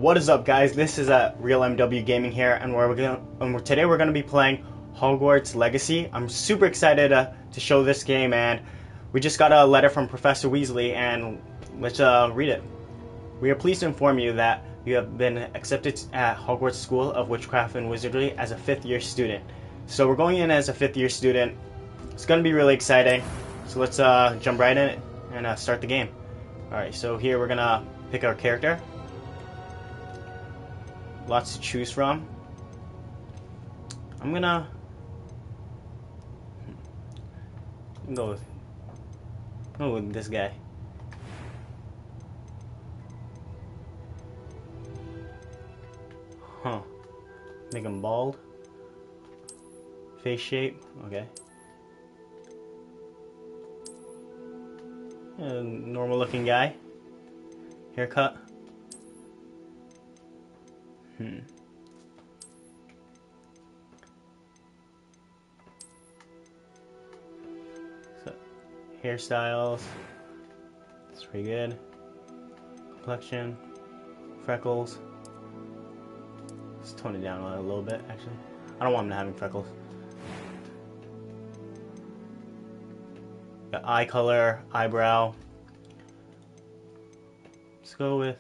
What is up, guys? This is Real MW Gaming here, and today we're gonna be playing Hogwarts Legacy. I'm super excited to show this game, and we just got a letter from Professor Weasley, and let's read it. We are pleased to inform you that you have been accepted at Hogwarts School of Witchcraft and Wizardry as a 5th year student. So we're going in as a 5th year student. It's gonna be really exciting. So let's jump right in it and start the game. Alright, so here we're gonna pick our character. Lots to choose from. I'm gonna go with this guy. Huh. Make him bald. Face shape. Okay. Normal looking guy. Haircut. So, hairstyles. That's pretty good. Complexion. Freckles. Let's tone it down a little bit, actually. I don't want him to having freckles. Got eye color, eyebrow. Let's go with...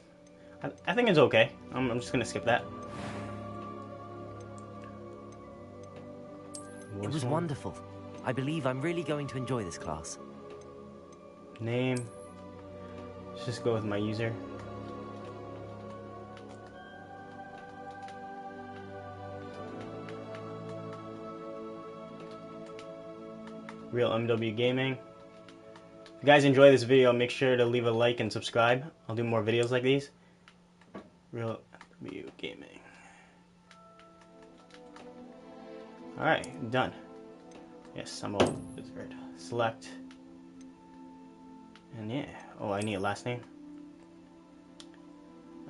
I think it's okay. I'm just gonna skip that. It was wonderful. I believe I'm really going to enjoy this class. Name. Let's just go with my user. Real MW Gaming. If you guys enjoy this video, make sure to leave a like and subscribe. I'll do more videos like these. Real MW Gaming. Alright, done. Yes, I'm a wizard. Select. And yeah. Oh, I need a last name.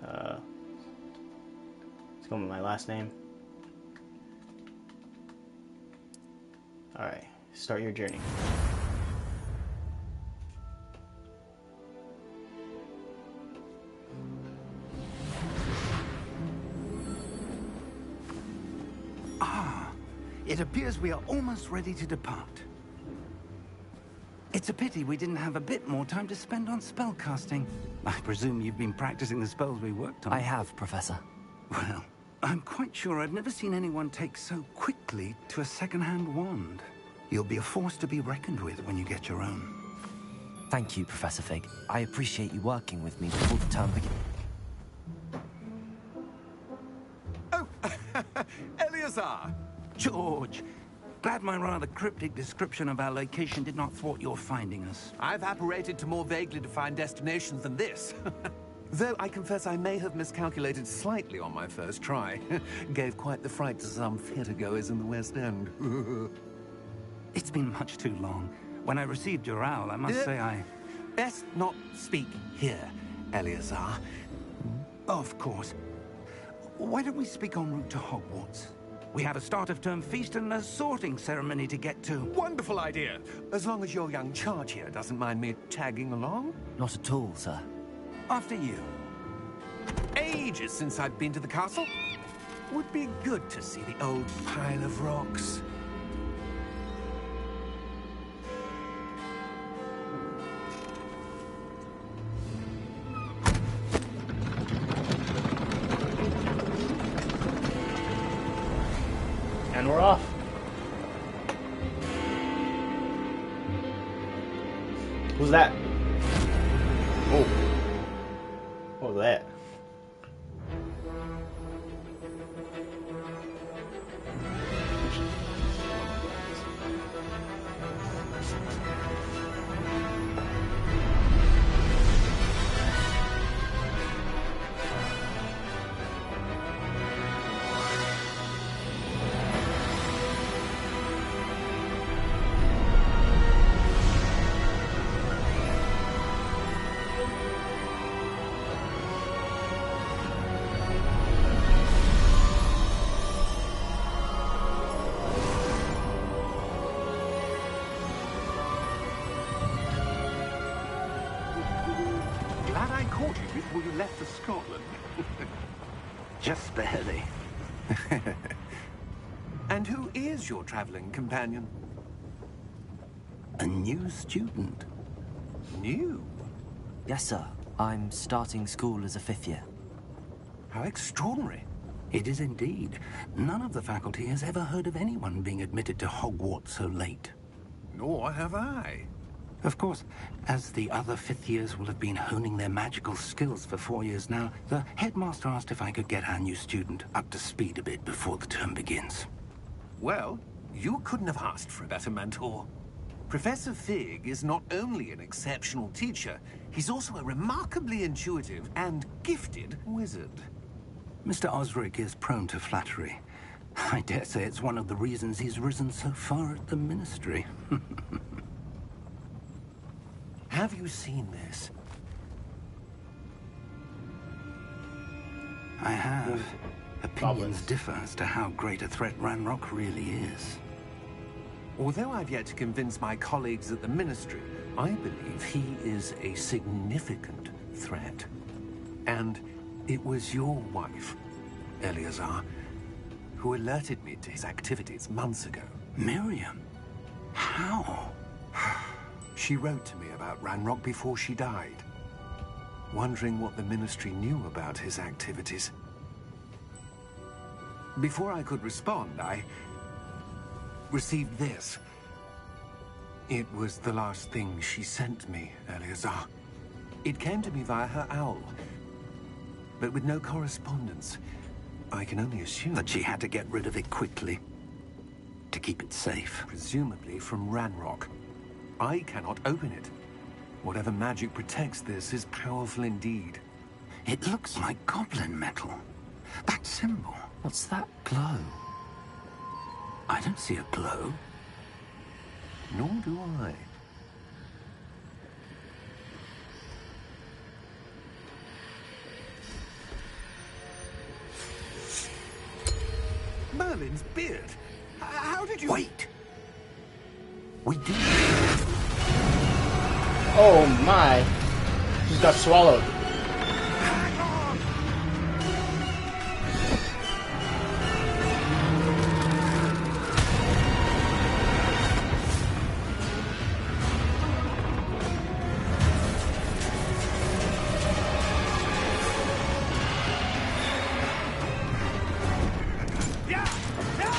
Let's go with my last name. Alright, start your journey. It appears we are almost ready to depart. It's a pity we didn't have a bit more time to spend on spellcasting. I presume you've been practicing the spells we worked on. I have, Professor. Well, I'm quite sure I've never seen anyone take so quickly to a second-hand wand. You'll be a force to be reckoned with when you get your own. Thank you, Professor Fig. I appreciate you working with me before the term begins. Oh, Eleazar! George, glad my rather cryptic description of our location did not thwart your finding us. I've apparated to more vaguely defined destinations than this. Though I confess I may have miscalculated slightly on my first try. Gave quite the fright to some theatergoers in the West End. It's been much too long. When I received your owl, I must say I... Best not speak here, Eleazar. Of course. Why don't we speak en route to Hogwarts? We have a start-of-term feast and a sorting ceremony to get to. Wonderful idea! As long as your young charge here doesn't mind me tagging along. Not at all, sir. After you. Ages since I've been to the castle. Would be good to see the old pile of rocks. And we're off. Who's that? Oh. What was that? I caught you before you left for Scotland. Just barely. And who is your traveling companion? A new student. New? Yes, sir. I'm starting school as a 5th year. How extraordinary. It is indeed. None of the faculty has ever heard of anyone being admitted to Hogwarts so late. Nor have I. Of course, as the other 5th years will have been honing their magical skills for 4 years now, the headmaster asked if I could get our new student up to speed a bit before the term begins. Well, you couldn't have asked for a better mentor. Professor Fig is not only an exceptional teacher, he's also a remarkably intuitive and gifted wizard. Mr. Osric is prone to flattery. I dare say it's one of the reasons he's risen so far at the Ministry. Have you seen this? I have. Opinions Goblins. differ as to how great a threat Ranrock really is. Although I've yet to convince my colleagues at the Ministry, I believe he is a significant threat. And it was your wife, Eleazar, who alerted me to his activities months ago. Miriam? How? She wrote to me about Ranrock before she died, wondering what the Ministry knew about his activities. Before I could respond, I received this. It was the last thing she sent me, Eleazar. It came to me via her owl, but with no correspondence. I can only assume That she had to get rid of it quickly. To keep it safe. presumably from Ranrock. I cannot open it. Whatever magic protects this is powerful indeed. It looks like goblin metal. That symbol. What's that glow? I don't see a glow. Nor do I. Merlin's beard. How did you... Wait! We did. Oh my! Just got swallowed. Hang on! Yeah! Yeah!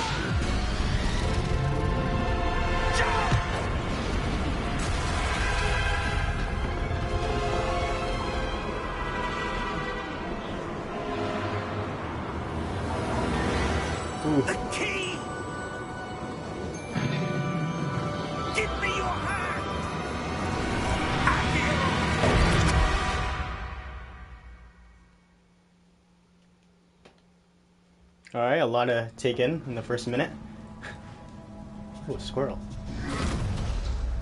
Oof. The key! Give me your hand! Alright, a lot to take in the first minute. Oh, squirrel.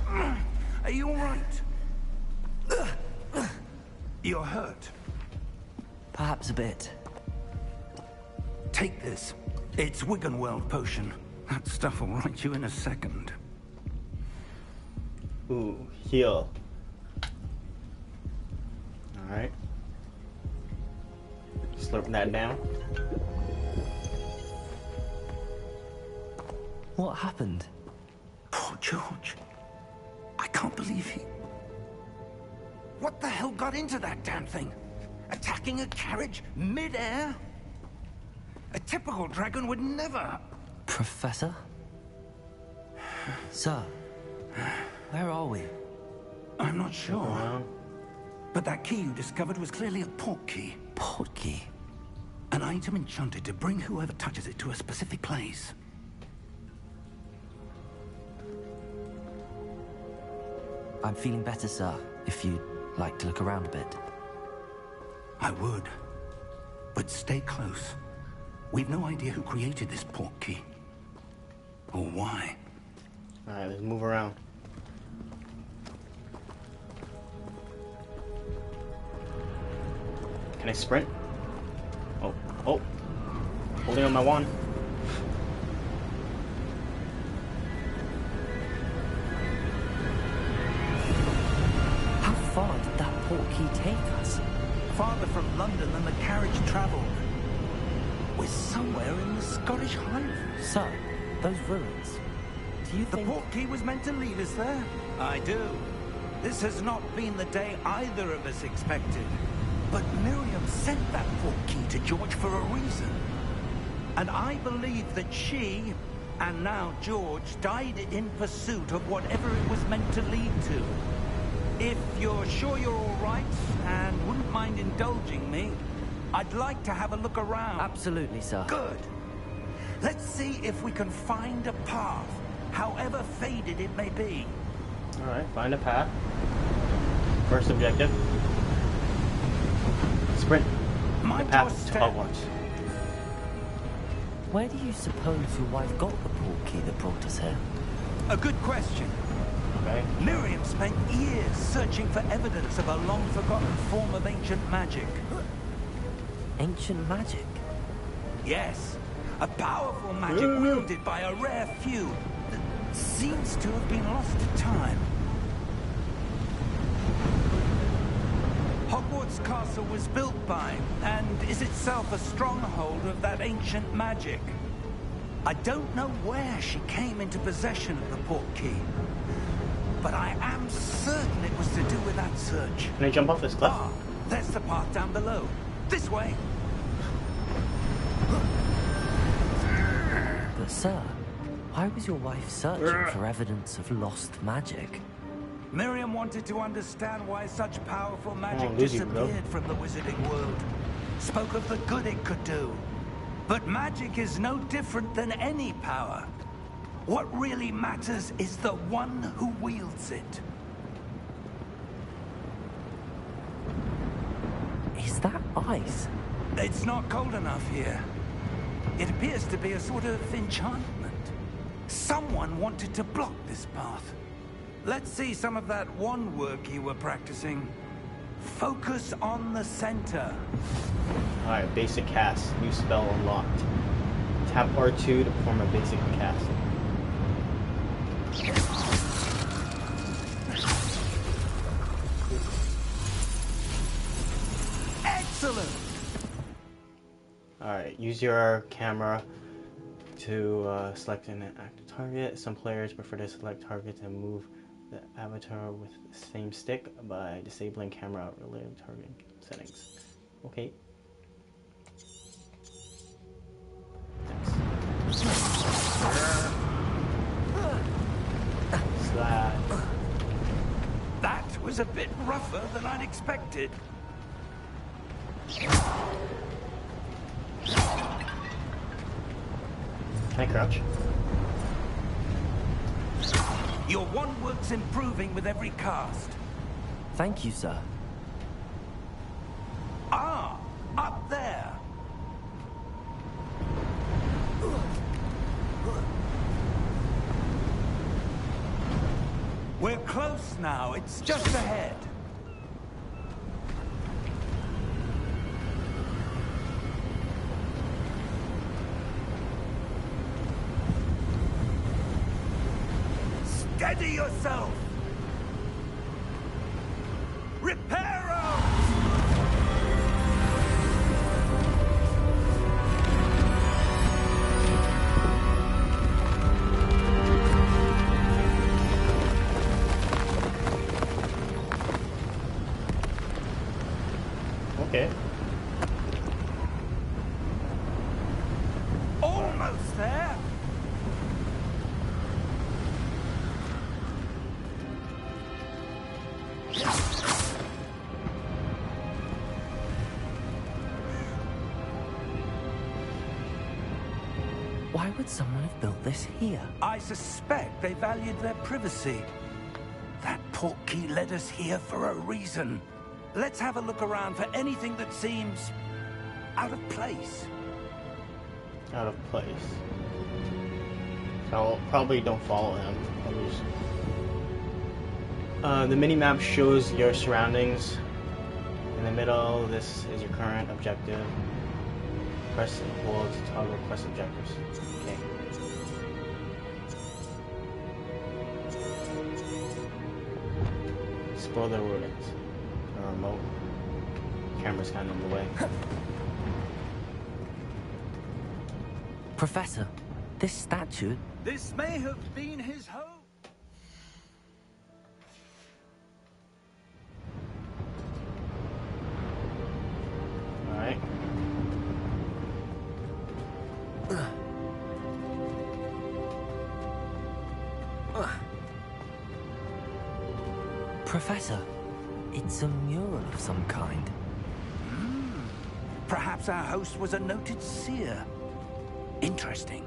Are you alright? You're hurt. Perhaps a bit. Take this. It's Wiggenweld potion. That stuff will right you in a second. Ooh, heal. Alright. Slurp that down. What happened? Poor George. I can't believe he... What the hell got into that damn thing? Attacking a carriage mid-air? A typical dragon would never... Professor? Sir, where are we? I'm not sure. Around. But that key you discovered was clearly a port key. Port key. An item enchanted to bring whoever touches it to a specific place. I'm feeling better, sir, if you'd like to look around a bit. I would. But stay close. We've no idea who created this port key. Or why. Alright, let's move around. Can I sprint? Oh, oh. Holding on my wand. How far did that port key he take us? Farther from London than the carriage travelled. We're somewhere in the Scottish Highlands. Sir, those ruins. Do you The think... portkey was meant to lead us there? I do. This has not been the day either of us expected. But Miriam sent that portkey to George for a reason. And I believe that she, and now George, died in pursuit of whatever it was meant to lead to. If you're sure you're all right, and wouldn't mind indulging me, I'd like to have a look around. Absolutely, sir. Good. Let's see if we can find a path, however faded it may be. Alright, find a path. First objective. Sprint the Mind path your to step. Hogwarts. Where do you suppose your wife got the portkey that brought us here? A good question. Okay. Miriam spent years searching for evidence of a long-forgotten form of ancient magic. Ancient magic? Yes, a powerful magic wielded by a rare few that seems to have been lost to time. Hogwarts Castle was built by, and is itself a stronghold of that ancient magic. I don't know where she came into possession of the portkey, but I am certain it was to do with that search. Can I jump off this cliff? Ah, there's the path down below. This way. But sir, why was your wife searching for evidence of lost magic? Miriam wanted to understand why such powerful magic lose you, bro. disappeared from the wizarding world. Spoke of the good it could do. But magic is no different than any power. What really matters is the one who wields it. Is that ice? It's not cold enough here. It appears to be a sort of enchantment. Someone wanted to block this path. Let's see some of that wand work you were practicing. Focus on the center. Alright, basic cast. New spell unlocked. Tap R2 to perform a basic cast. Excellent! Alright, use your camera to select an active target. Some players prefer to select targets and move the avatar with the same stick by disabling camera related targeting settings. Okay. Slide. That was a bit rougher than I'd expected. Can I crouch? Your wand work's improving with every cast. Thank you, sir. Ah, up there. We're close now. It's just ahead. Steady yourself! Reparo! Okay. Almost there! Why would someone have built this here? I suspect they valued their privacy. That portkey led us here for a reason. Let's have a look around for anything that seems out of place. Out of place. So probably don't follow him. The mini-map shows your surroundings. In the middle, this is your current objective. Press and hold to toggle quest objectives. Okay. Explore the ruins. remote. Camera's kind of in the way. Professor, this statue... This may have been his home. Alright. Professor, it's a mural of some kind. Perhaps our host was a noted seer. Interesting.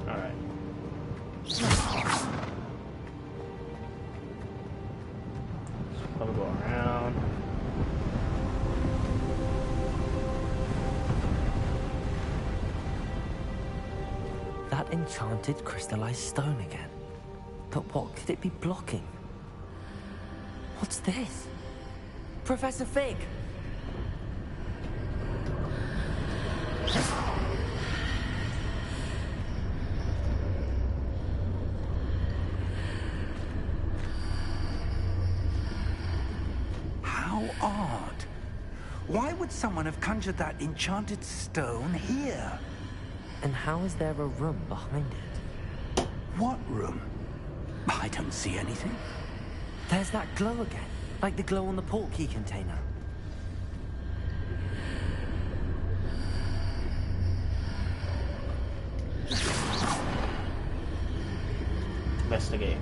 Alright. Probably go around. That enchanted crystallized stone again. But what could it be blocking? What's this? Professor Fig! How odd. Why would someone have conjured that enchanted stone here? And how is there a room behind it? What room? I don't see anything. There's that glow again, like the glow on the portkey container. Investigate.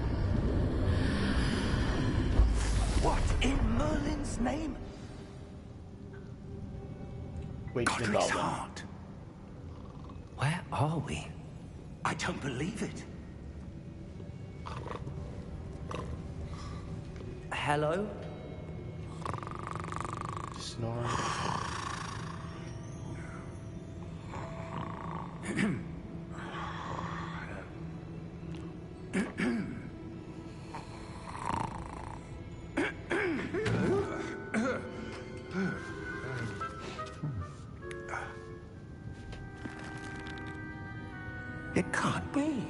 What in Merlin's name? Wait to Godric's develop. heart. Where are we? I don't believe it. Hello? Snoring. It can't be.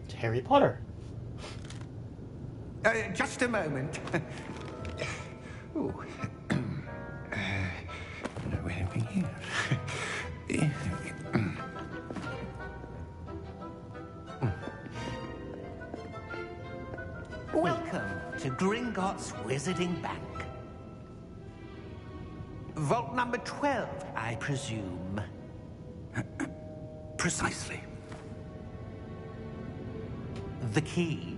It's Harry Potter. Just a moment. Ooh. Wait a minute here. Welcome to Gringotts Wizarding Bank. Vault number 12, I presume. Precisely. The key?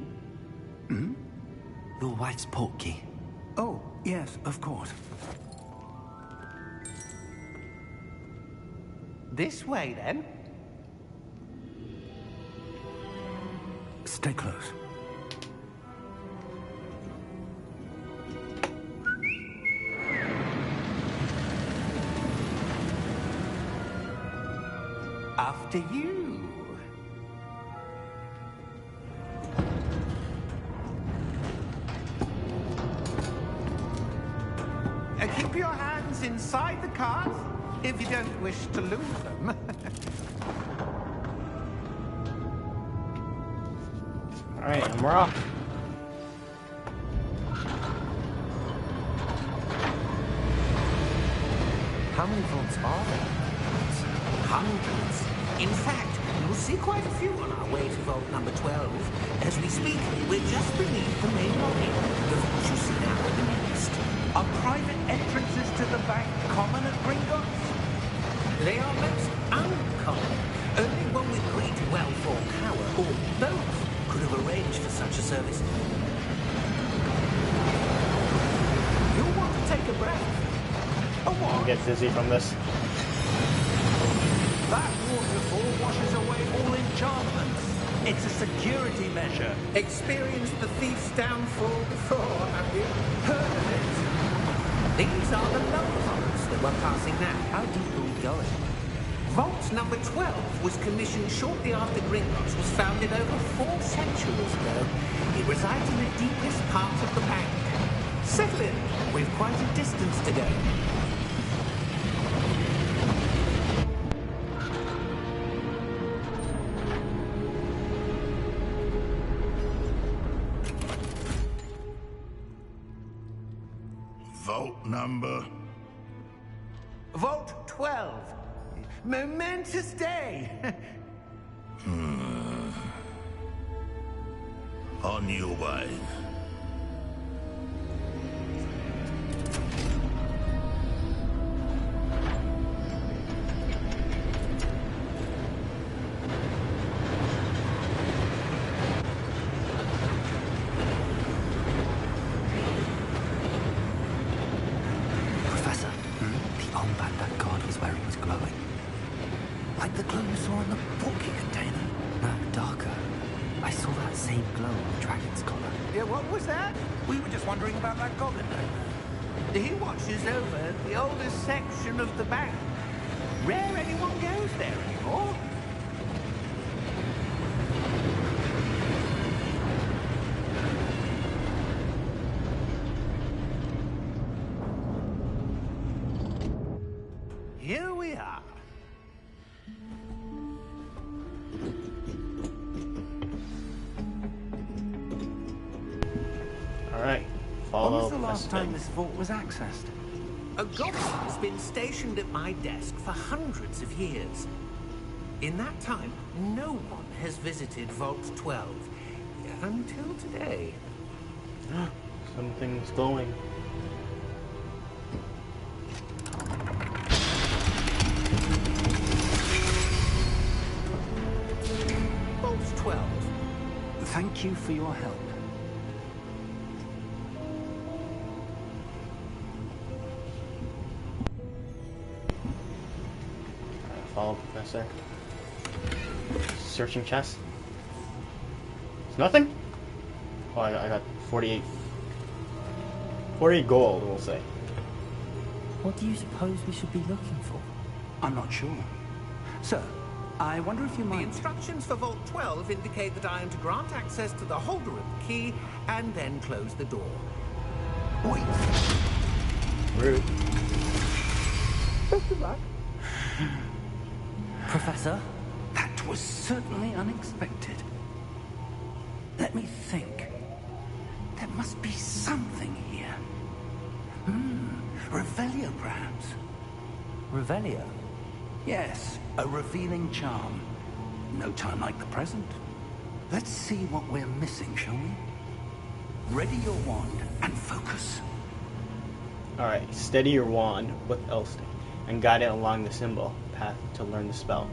Your wife's portkey. Oh, yes, of course. This way, then. Stay close. After you. Keep your hands inside the cart if you don't wish to lose them. Alright, and we're off. How many vaults are there? Hundreds. In fact, you'll see quite a few on our way to vault number 12. As we speak, we're just beneath the main lobby. The vault you see now at the nearest. Are private entrances to the bank common at Gringotts? They are most uncommon. Only one with great wealth or power, or both, could have arranged for such a service. You'll want to take a breath. A I what? get dizzy from this. That waterfall washes away all enchantments. It's a security measure. Experienced the thief's downfall before, have you? Heard of it? These are the lower vaults that we're passing now. How deep are we going? Vault number 12 was commissioned shortly after Gringotts was founded over 4 centuries ago. It resides in the deepest part of the bank. Settle in. We've quite a distance to go. vault number? Vault 12. Momentous day. On your way. Professor, the armband that guard was wearing was glowing. Like the glow you saw in the porky container. No, darker. I saw that same glow on the dragon's collar. Yeah, what was that? We were just wondering about that goblin. He watches over the oldest section of the bank. Rare anyone goes there anymore. Here we are. Alright, When follow was the last Professor time Fig. this vault was accessed? A goblin's been stationed at my desk for hundreds of years. In that time, no one has visited Vault 12. Until today. Something's glowing. Vault 12. Thank you for your help. Follow Professor. Searching chest. It's nothing? Oh, I got 48. 48 gold, we'll say. What do you suppose we should be looking for? I'm not sure. Sir, I wonder if you The might... instructions for Vault 12 indicate that I am to grant access to the holder of the key and then close the door. Wait. Rude. Best of luck. Professor? That was certainly unexpected. Let me think. There must be something here. Revelio, perhaps. Revelio? Yes, a revealing charm. No time like the present. Let's see what we're missing, shall we? Ready your wand and focus. Alright, steady your wand with L-stick and guide it along the symbol path to learn the spell.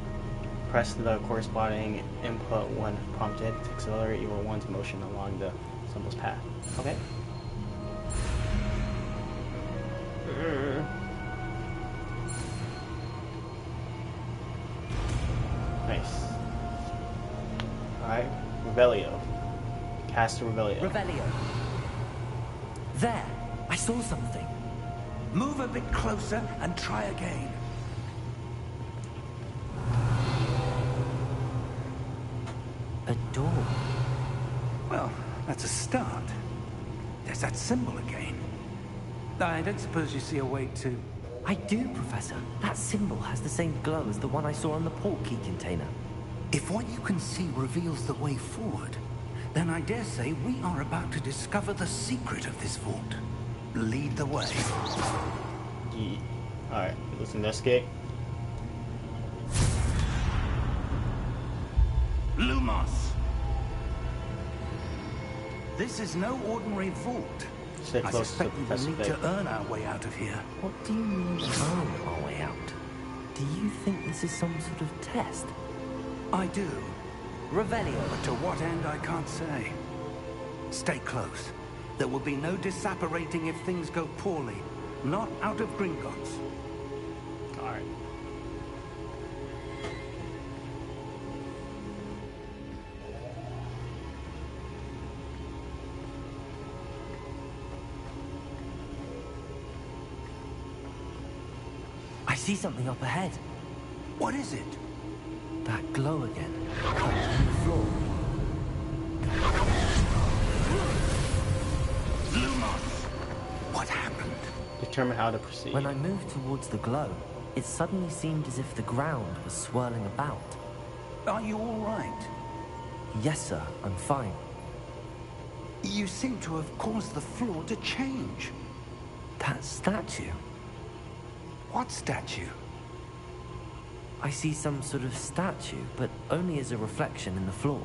Press the corresponding input when prompted to accelerate your wand's motion along the symbol's path. Okay? Nice. Alright, Revelio. Cast Revelio. Revelio. There! I saw something. Move a bit closer and try again. A door. Well, that's a start. There's that symbol again. I don't suppose you see a way to... I do, Professor. That symbol has the same glow as the one I saw on the port key container. If what you can see reveals the way forward, then I dare say we are about to discover the secret of this vault. Lead the way. Yeah. Alright, let's investigate. Lumos! This is no ordinary vault. Stay I close to suspect we will Professor need Fig. to earn our way out of here. What do you mean, earn our way out? Do you think this is some sort of test? I do, Revelio. but to what end I can't say. Stay close. There will be no disapparating if things go poorly. Not out of Gringotts. Alright. I see something up ahead. What is it? That glow again. On the floor. Lumos! What happened? Determine how to proceed. When I moved towards the glow, it suddenly seemed as if the ground was swirling about. Are you all right? Yes, sir, I'm fine. You seem to have caused the floor to change. That statue. What statue? I see some sort of statue, but only as a reflection in the floor.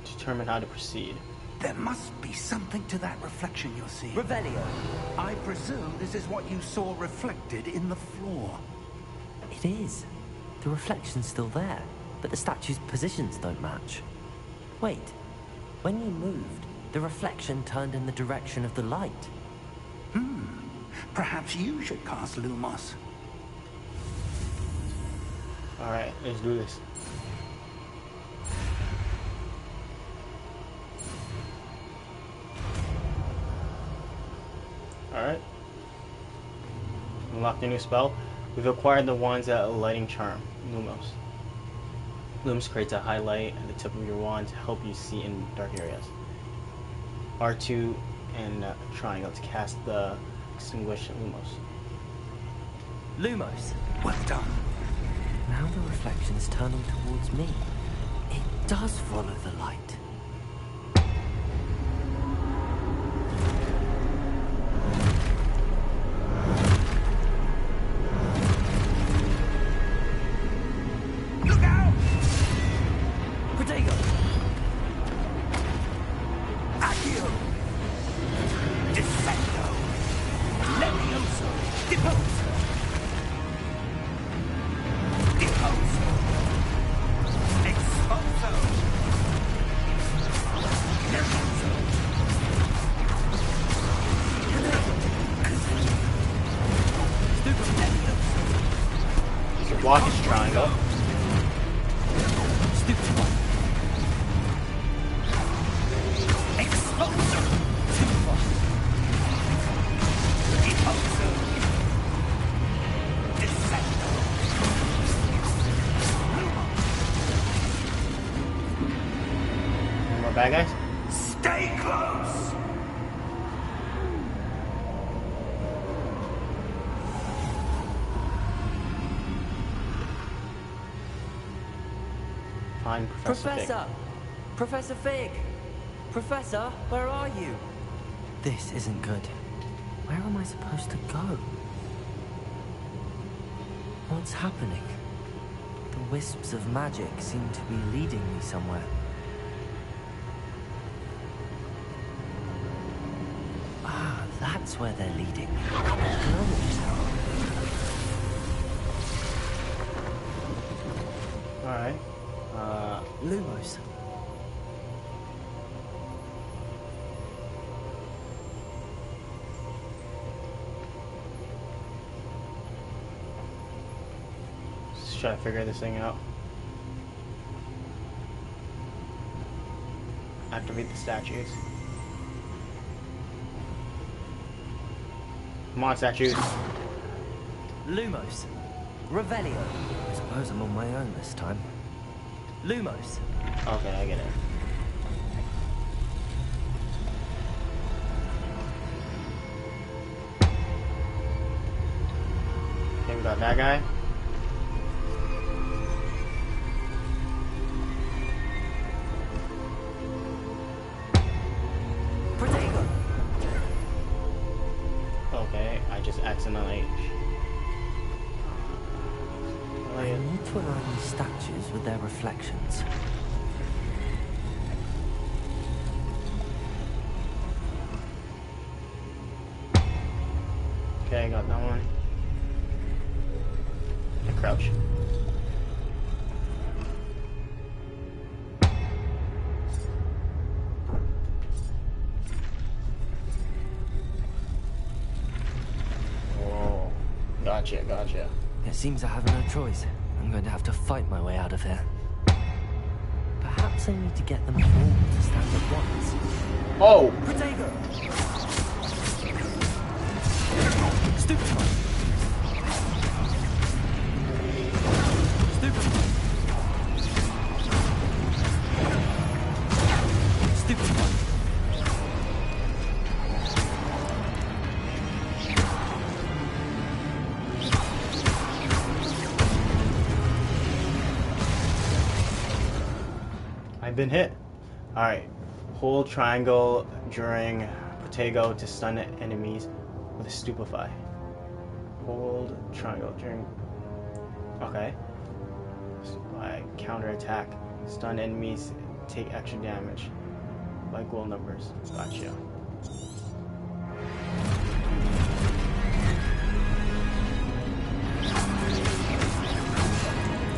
Determine how to proceed. There must be something to that reflection you're seeing. Revelio. I presume this is what you saw reflected in the floor. It is. The reflection's still there, but the statue's positions don't match. Wait. When you moved, the reflection turned in the direction of the light. Perhaps you should cast Lumos. Alright, let's do this. Alright. Unlock the new spell. We've acquired the wands at Lighting Charm, Lumos. Lumos creates a highlight at the tip of your wand to help you see in dark areas. R2 and triangle to cast the extinguished Lumos. Lumos. Well done. Now the reflection is turning towards me. It does follow the light. Block his triangle. Any more bad guys? Stay close! Find Professor Fig. Professor Fig! Professor, where are you? This isn't good. Where am I supposed to go? What's happening? The wisps of magic seem to be leading me somewhere. Ah, that's where they're leading me. Alright. Lumos. Let's try to figure this thing out. Activate the statues. Come on, statues. Lumos. Revelio. I suppose I'm on my own this time. Lumos. Okay, I get it. Okay, we got that guy. Protego. Okay, I just accidentally. I need to align these statues with their reflections. Okay, I got that one. And crouch. Whoa. Gotcha, gotcha. It seems I have no choice. I'm going to have to fight my way out of here. Perhaps I need to get them all to stand at once. Oh! Protego! Stupid one! Stupid one! Stupid one! I've been hit. Alright. Hold triangle during Protego to stun enemies with a stupefy. Hold triangle during... Okay. Stupefy. Counter attack. Stun enemies. Take extra damage. Like goal numbers. Gotcha.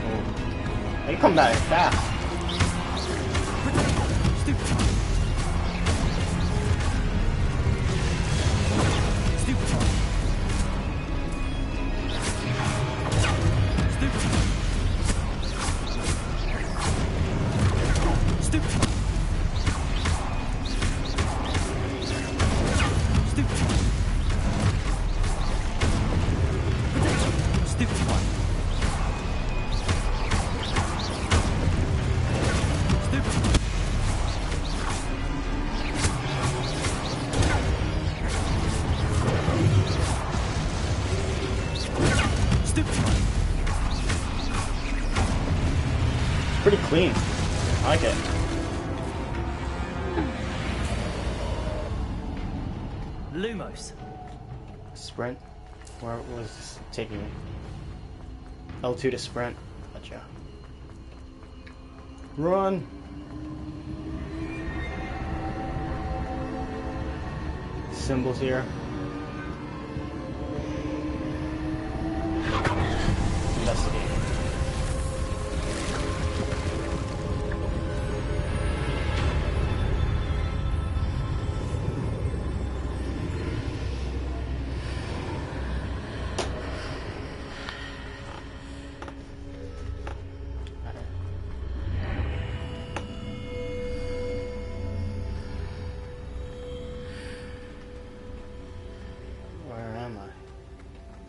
Oh. You come back fast. Pretty clean. I like it. Lumos. Sprint. Where was this taking me? L2 to sprint. Gotcha. Run. Symbols here. Investigate.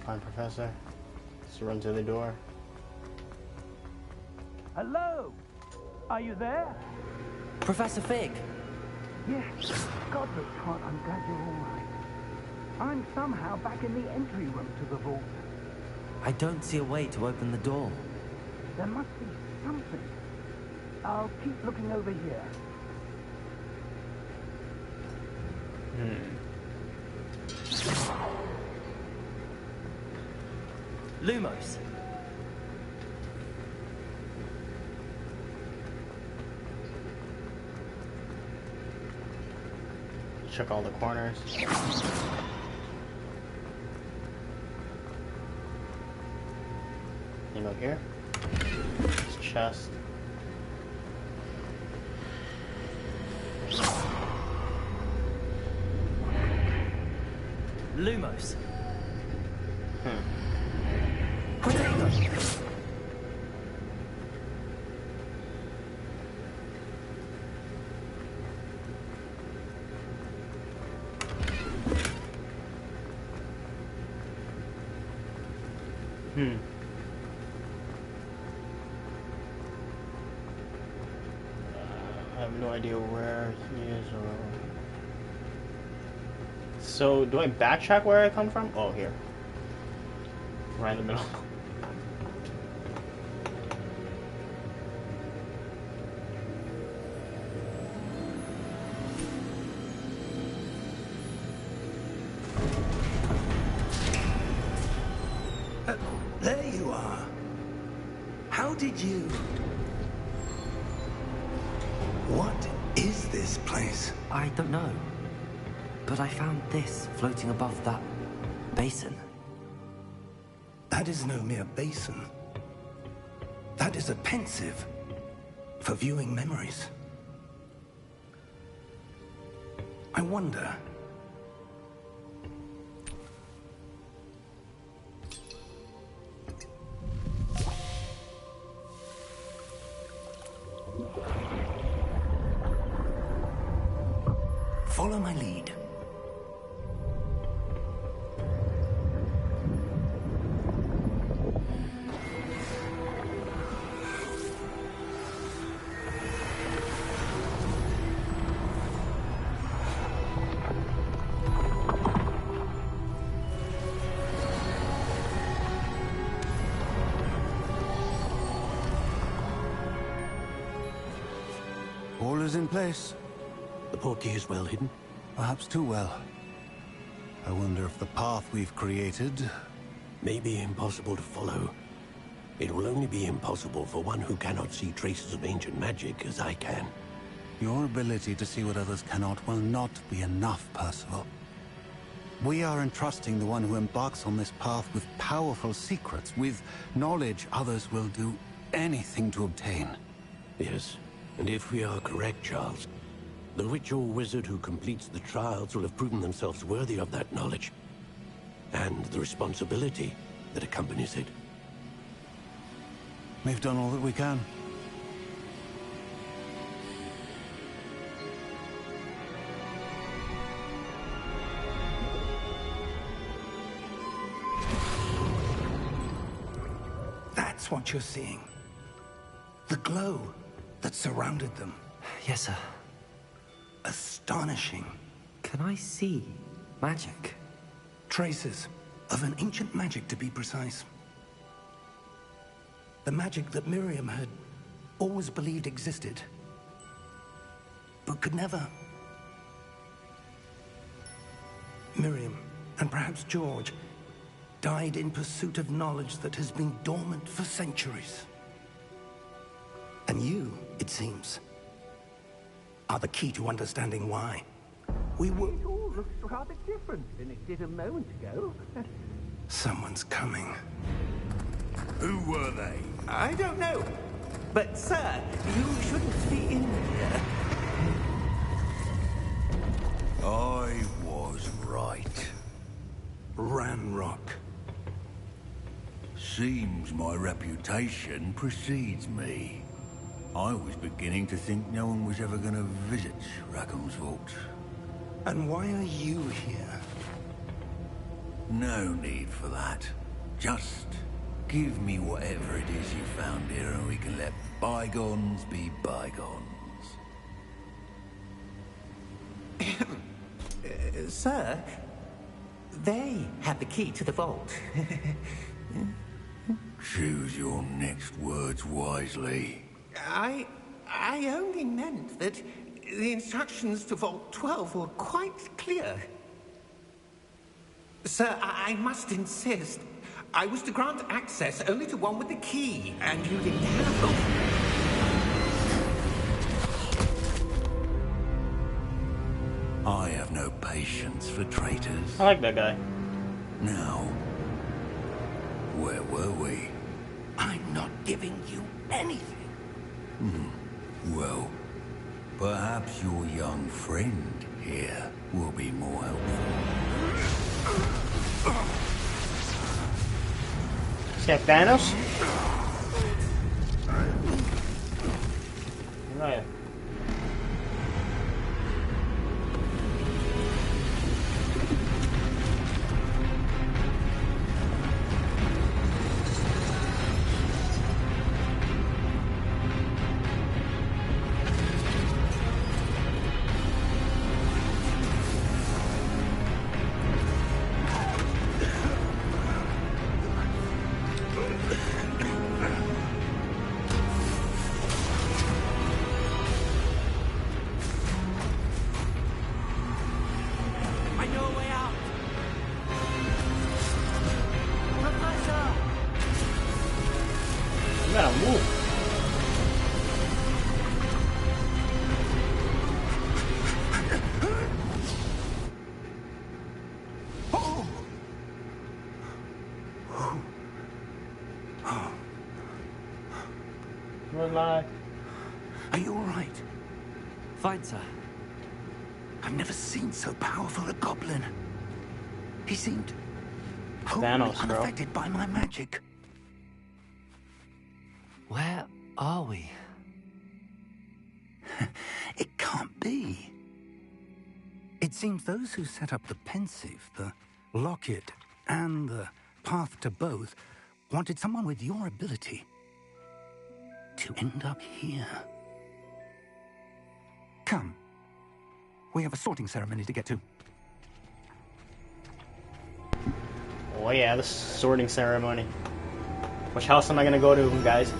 Fine, Professor. Let's run to the door. Hello? Are you there? Professor Fig. Yes. God, this heart, I'm glad you're all right. I'm somehow back in the entry room to the vault. I don't see a way to open the door. There must be something. I'll keep looking over here. Lumos. Check all the corners. You go here. This chest. Lumos. I have no idea where he is or... So, do I backtrack where I come from? Oh, here. Right in the middle. There you are. How did you... What is this place? I don't know. But I found this floating above that basin. That is no mere basin. That is a pensive for viewing memories. I wonder... Follow my lead. All is in place. The portkey is well hidden? Perhaps too well. I wonder if the path we've created... may be impossible to follow. It will only be impossible for one who cannot see traces of ancient magic as I can. Your ability to see what others cannot will not be enough, Percival. We are entrusting the one who embarks on this path with powerful secrets, with knowledge others will do anything to obtain. Yes, and if we are correct, Charles, the witch or wizard who completes the trials will have proven themselves worthy of that knowledge, and the responsibility that accompanies it. We've done all that we can. That's what you're seeing. The glow that surrounded them. Yes, sir. Astonishing. Can I see magic? Traces of an ancient magic, to be precise. The magic that Miriam had always believed existed, but could never. Miriam, and perhaps George, died in pursuit of knowledge that has been dormant for centuries. And you, it seems, are the key to understanding why. We were... It all looks rather different than it did a moment ago. Someone's coming. Who were they? I don't know. But, sir, you shouldn't be in here. I was right. Ranrock. Seems my reputation precedes me. I was beginning to think no one was ever going to visit Rackham's vault. And why are you here? No need for that. Just give me whatever it is you found here and we can let bygones be bygones. Sir, they have the key to the vault. Choose your next words wisely. I only meant that the instructions to Vault 12 were quite clear. Sir, I must insist. I was to grant access only to one with the key, and you didn't have them. I have no patience for traitors. I like that guy. Now, where were we? I'm not giving you anything. Well, perhaps your young friend here will be more helpful. Is that Thanos? Right. Gotta move. Are you all right? Fine, sir. I've never seen so powerful a goblin. He seemed Thanos, wholly unaffected by my magic. Where are we? It can't be. It seems those who set up the pensive, the locket, and the path to both wanted someone with your ability to end up here. Come. We have a sorting ceremony to get to. Oh yeah, the sorting ceremony. Which house am I gonna go to, guys?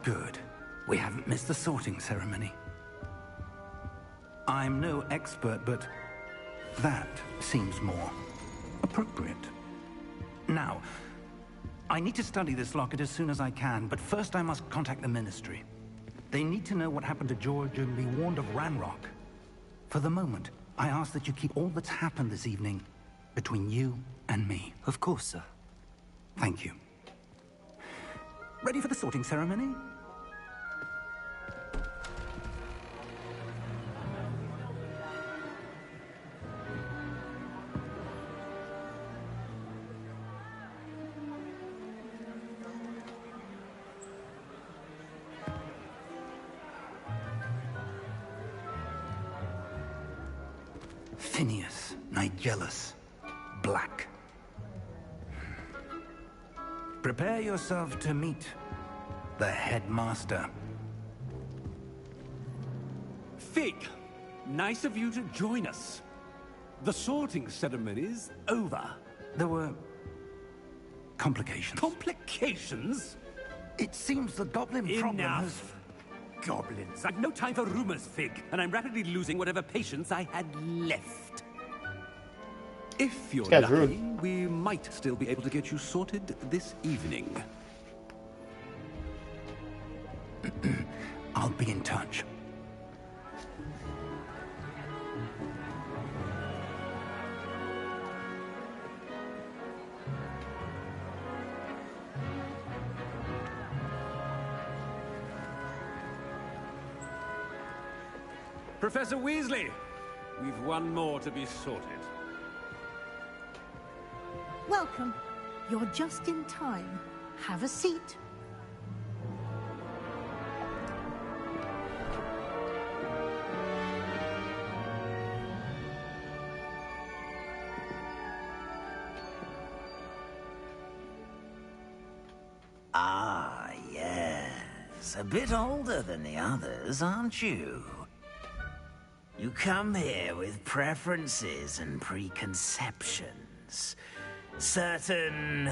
Good. We haven't missed the sorting ceremony. I'm no expert, but that seems more appropriate. Now, I need to study this locket as soon as I can, but first I must contact the Ministry. They need to know what happened to George and be warned of Ranrock. For the moment, I ask that you keep all that's happened this evening between you and me. Of course, sir. Thank you. Ready for the sorting ceremony? Phineas, Nigellus, Black. Prepare yourself to meet the headmaster. Fig, nice of you to join us. The sorting ceremony's over. There were complications. Complications? It seems the goblin problem has... Enough. Goblins. I've no time for rumors, Fig, and I'm rapidly losing whatever patience I had left. If you're This guy's lucky, rude. we might still be able to get you sorted this evening. I'll be in touch. Professor Weasley, we've one more to be sorted. Welcome. You're just in time. Have a seat. Ah, yes. A bit older than the others, aren't you? You come here with preferences and preconceptions. Certain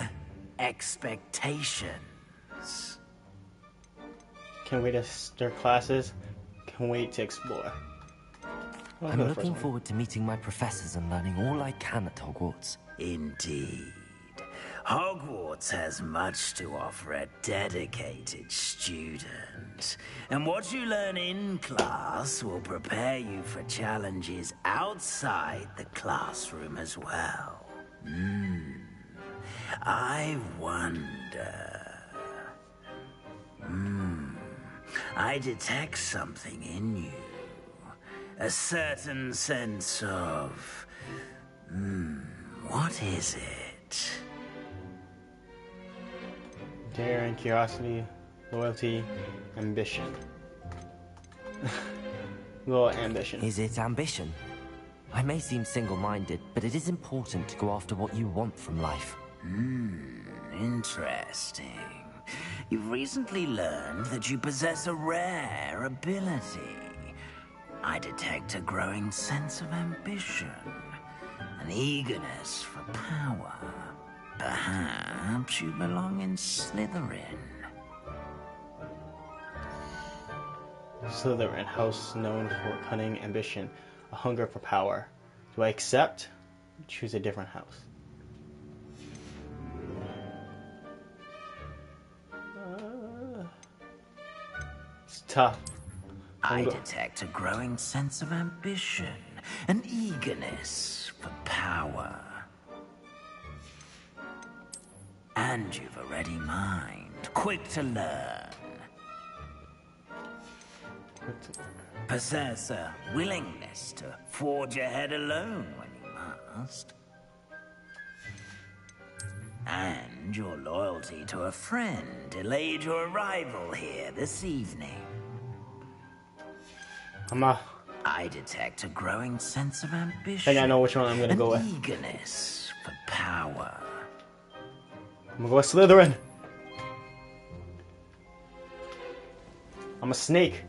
expectations. Can't wait to start classes. Can't wait to explore. I'll I'm go the first looking one. forward to meeting my professors and learning all I can at Hogwarts. Indeed. Hogwarts has much to offer a dedicated student. And what you learn in class will prepare you for challenges outside the classroom as well. I wonder... I detect something in you. A certain sense of... what is it? Daring, curiosity, loyalty, ambition. Little ambition. Is it ambition? I may seem single-minded, but it is important to go after what you want from life. Interesting. You've recently learned that you possess a rare ability. I detect a growing sense of ambition, an eagerness for power. Perhaps you belong in Slytherin. Slytherin, house known for cunning, ambition, a hunger for power. Do I accept? Choose a different house. It's tough. I detect a growing sense of ambition, an eagerness for power. And you've a ready mind, quick to learn. Possess a willingness to forge ahead alone when you must. And your loyalty to a friend delayed your arrival here this evening. I detect a growing sense of ambition. I think I know which one I'm gonna go with. Eagerness for power. I'm gonna go with Slytherin. I'm a snake.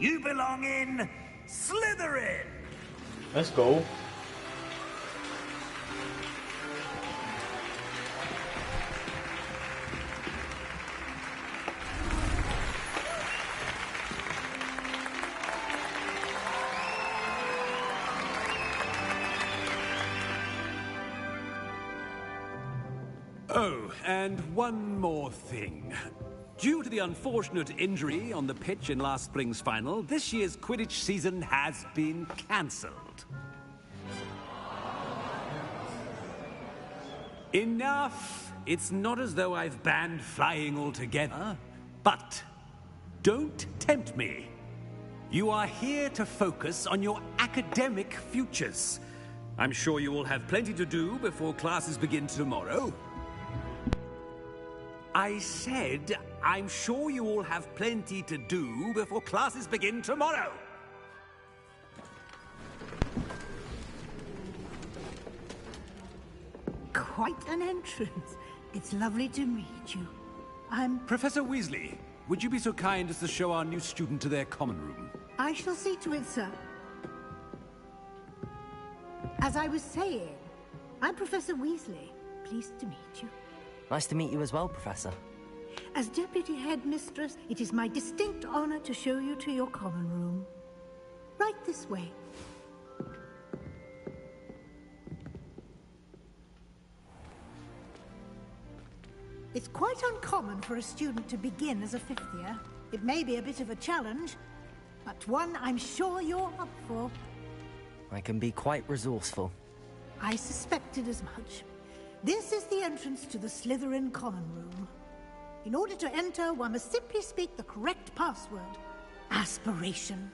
You belong in Slytherin! Let's go. Oh, and one more thing. Due to the unfortunate injury on the pitch in last spring's final, this year's Quidditch season has been cancelled. Enough! It's not as though I've banned flying altogether, but don't tempt me. You are here to focus on your academic futures. I'm sure you will have plenty to do before classes begin tomorrow. I said, I'm sure you all have plenty to do before classes begin tomorrow. Quite an entrance. It's lovely to meet you. I'm... Professor Weasley, would you be so kind as to show our new student to their common room? I shall see to it, sir. As I was saying, I'm Professor Weasley. Pleased to meet you. Nice to meet you as well, Professor. As Deputy Headmistress, it is my distinct honor to show you to your common room. Right this way. It's quite uncommon for a student to begin as a fifth year. It may be a bit of a challenge, but one I'm sure you're up for. I can be quite resourceful. I suspected as much. This is the entrance to the Slytherin common room. In order to enter, one must simply speak the correct password. Aspiration.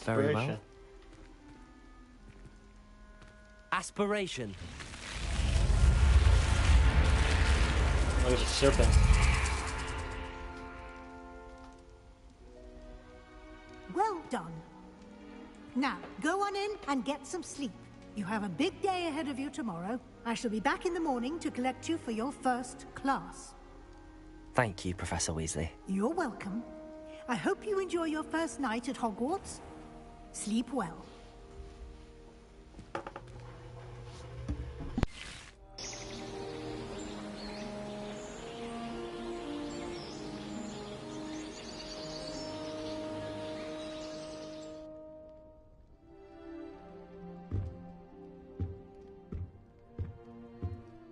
Very well. Aspiration. Oh, there's a serpent. Well done. Now, go on in and get some sleep. You have a big day ahead of you tomorrow. I shall be back in the morning to collect you for your first class. Thank you, Professor Weasley. You're welcome. I hope you enjoy your first night at Hogwarts. Sleep well.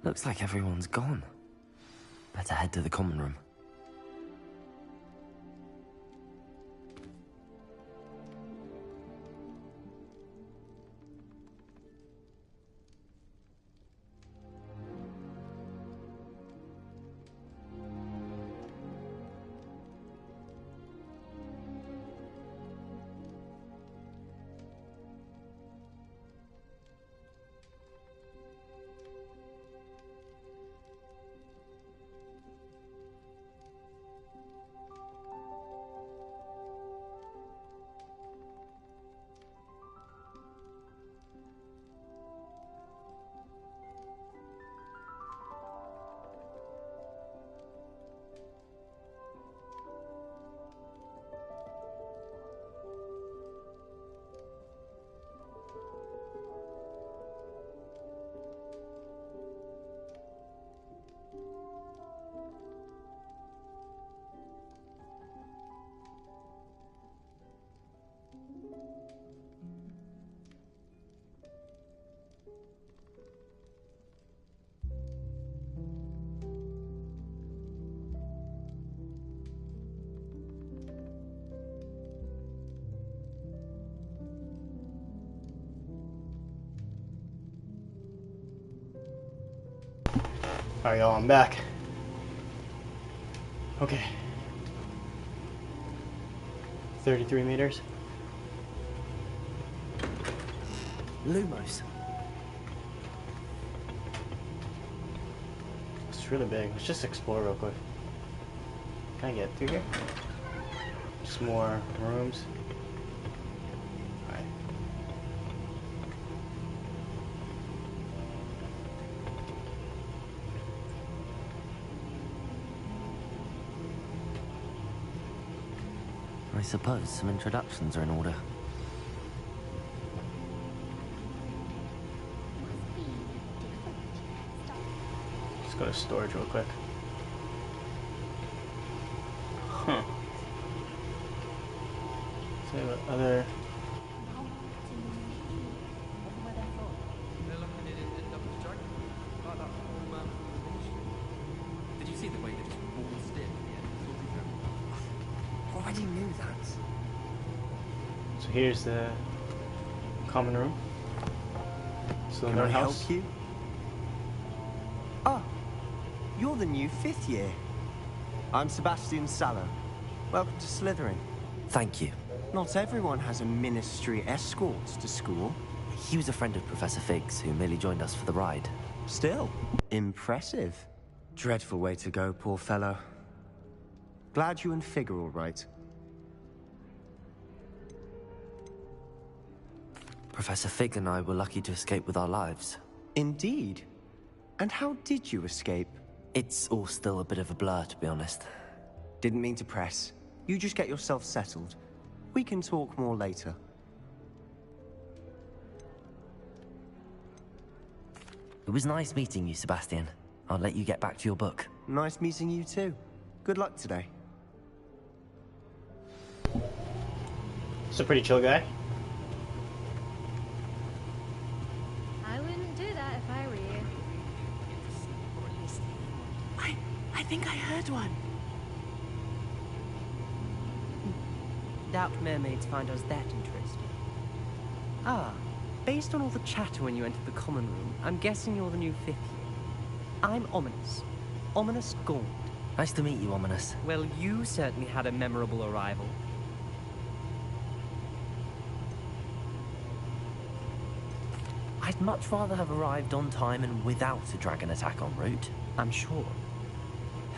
Looks like everyone's gone. Better head to the common room. Alright, y'all, I'm back. Okay. 33 meters. Lumos. It's really big. Let's just explore real quick. Can I get through here? Just more rooms. Alright. I suppose some introductions are in order. Let's go to storage real quick. Huh. So what other... already knew that. So here's the common room. So Can I house. help you? Oh, you're the new 5th year. I'm Sebastian Sallow. Welcome to Slytherin. Thank you. Not everyone has a ministry escort to school. He was a friend of Professor Fig's who merely joined us for the ride. Still, impressive. Dreadful way to go, poor fellow. Glad you and Fig are all right. Professor Fig and I were lucky to escape with our lives. Indeed. And how did you escape? It's all still a bit of a blur, to be honest. Didn't mean to press. You just get yourself settled. We can talk more later. It was nice meeting you, Sebastian. I'll let you get back to your book. Nice meeting you too. Good luck today. It's a pretty chill guy. I wouldn't do that if I were you. I think I heard one. Doubt mermaids find us that interesting. Ah, based on all the chatter when you entered the common room, I'm guessing you're the new 5th year. I'm Ominous. Ominous Gold. Nice to meet you, Ominous. Well, you certainly had a memorable arrival. I'd much rather have arrived on time and without a dragon attack en route. I'm sure.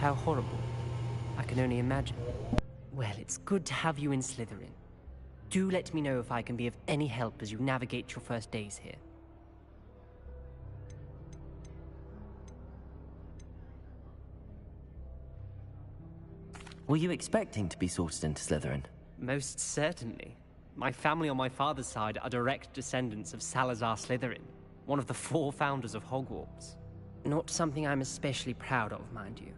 How horrible. I can only imagine. Well, it's good to have you in Slytherin. Do let me know if I can be of any help as you navigate your first days here. Were you expecting to be sorted into Slytherin? Most certainly. My family on my father's side are direct descendants of Salazar Slytherin, one of the 4 founders of Hogwarts. Not something I'm especially proud of, mind you.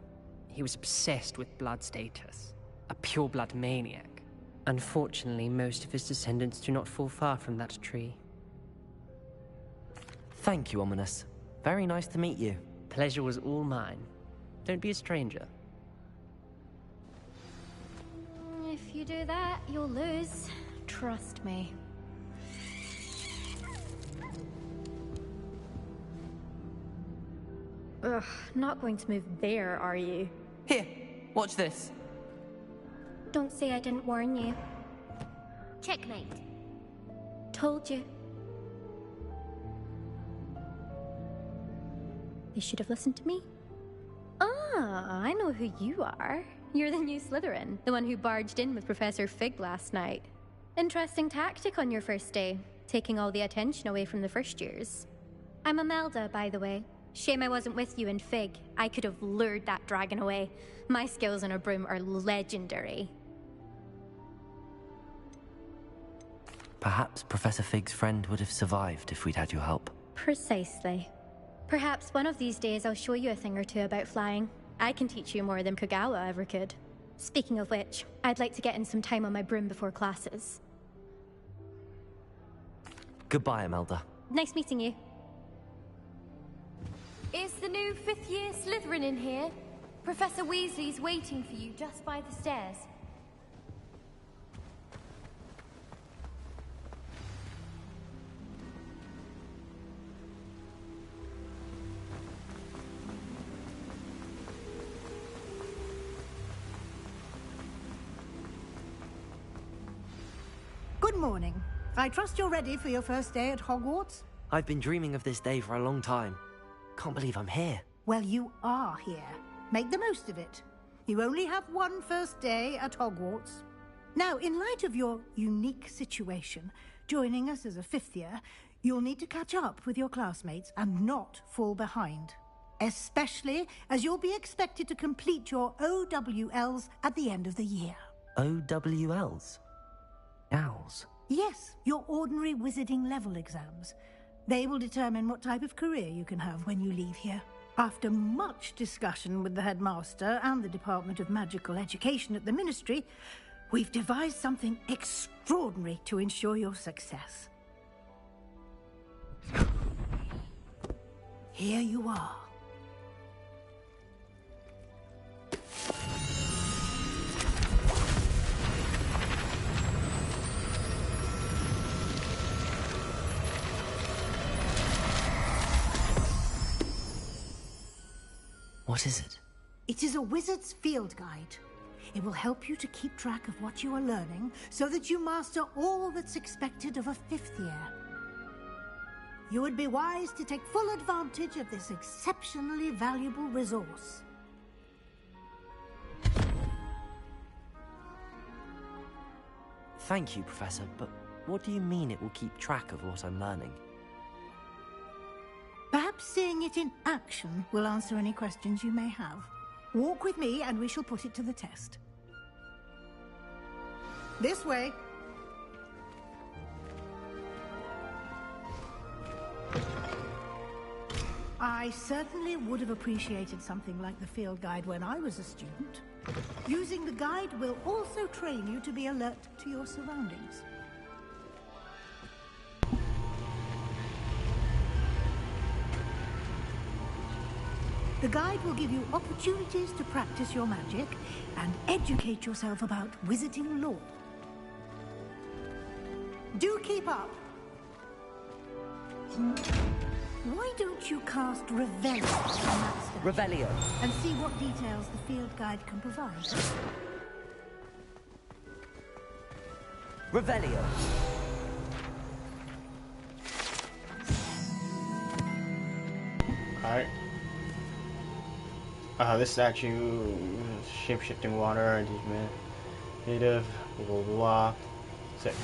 He was obsessed with blood status, a pure-blood maniac. Unfortunately, most of his descendants do not fall far from that tree. Thank you, Ominous. Very nice to meet you. Pleasure was all mine. Don't be a stranger. If you do that, you'll lose. Trust me. Ugh, not going to move there, are you? Here, watch this. Don't say I didn't warn you. Checkmate. Told you. They should have listened to me. Ah, I know who you are. You're the new Slytherin, the one who barged in with Professor Fig last night. Interesting tactic on your first day, taking all the attention away from the first years. I'm Imelda, by the way. Shame I wasn't with you in Fig. I could have lured that dragon away. My skills on a broom are legendary. Perhaps Professor Fig's friend would have survived if we'd had your help. Precisely. Perhaps one of these days I'll show you a thing or two about flying. I can teach you more than Kogawa ever could. Speaking of which, I'd like to get in some time on my broom before classes. Goodbye, Imelda. Nice meeting you. Is the new 5th year Slytherin in here? Professor Weasley's waiting for you just by the stairs. Good morning. I trust you're ready for your first day at Hogwarts? I've been dreaming of this day for a long time. Can't believe I'm here. Well, you are here. Make the most of it. You only have one first day at Hogwarts. Now, in light of your unique situation, joining us as a 5th year, you'll need to catch up with your classmates and not fall behind. Especially as you'll be expected to complete your OWLs at the end of the year. OWLs? Owls? Yes, your ordinary wizarding level exams. They will determine what type of career you can have when you leave here. After much discussion with the headmaster and the Department of Magical Education at the Ministry, we've devised something extraordinary to ensure your success. Here you are. What is it? It is a wizard's field guide. It will help you to keep track of what you are learning so that you master all that's expected of a 5th year. You would be wise to take full advantage of this exceptionally valuable resource. Thank you, Professor, but what do you mean it will keep track of what I'm learning? Perhaps seeing it in action will answer any questions you may have. Walk with me and we shall put it to the test. This way. I certainly would have appreciated something like the field guide when I was a student. Using the guide will also train you to be alert to your surroundings. The guide will give you opportunities to practice your magic and educate yourself about wizarding lore. Do keep up! Why don't you cast Revelio on that stage? Revelio. And see what details the field guide can provide. Revelio. Alright. This statue, shape-shifting water, native, blah blah blah. Sick.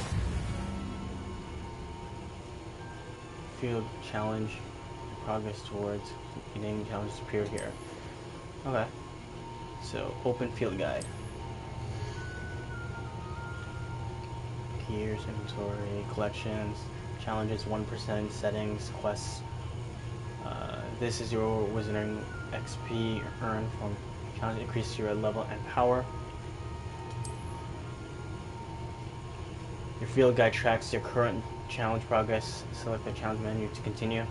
Field challenge, progress towards completing challenges appear here. Okay. So, open field guide. Gears, inventory, collections, challenges, 1% settings, quests. This is your wizarding XP earned from challenge, increase your level and power. Your field guide tracks your current challenge progress. Select the challenge menu to continue.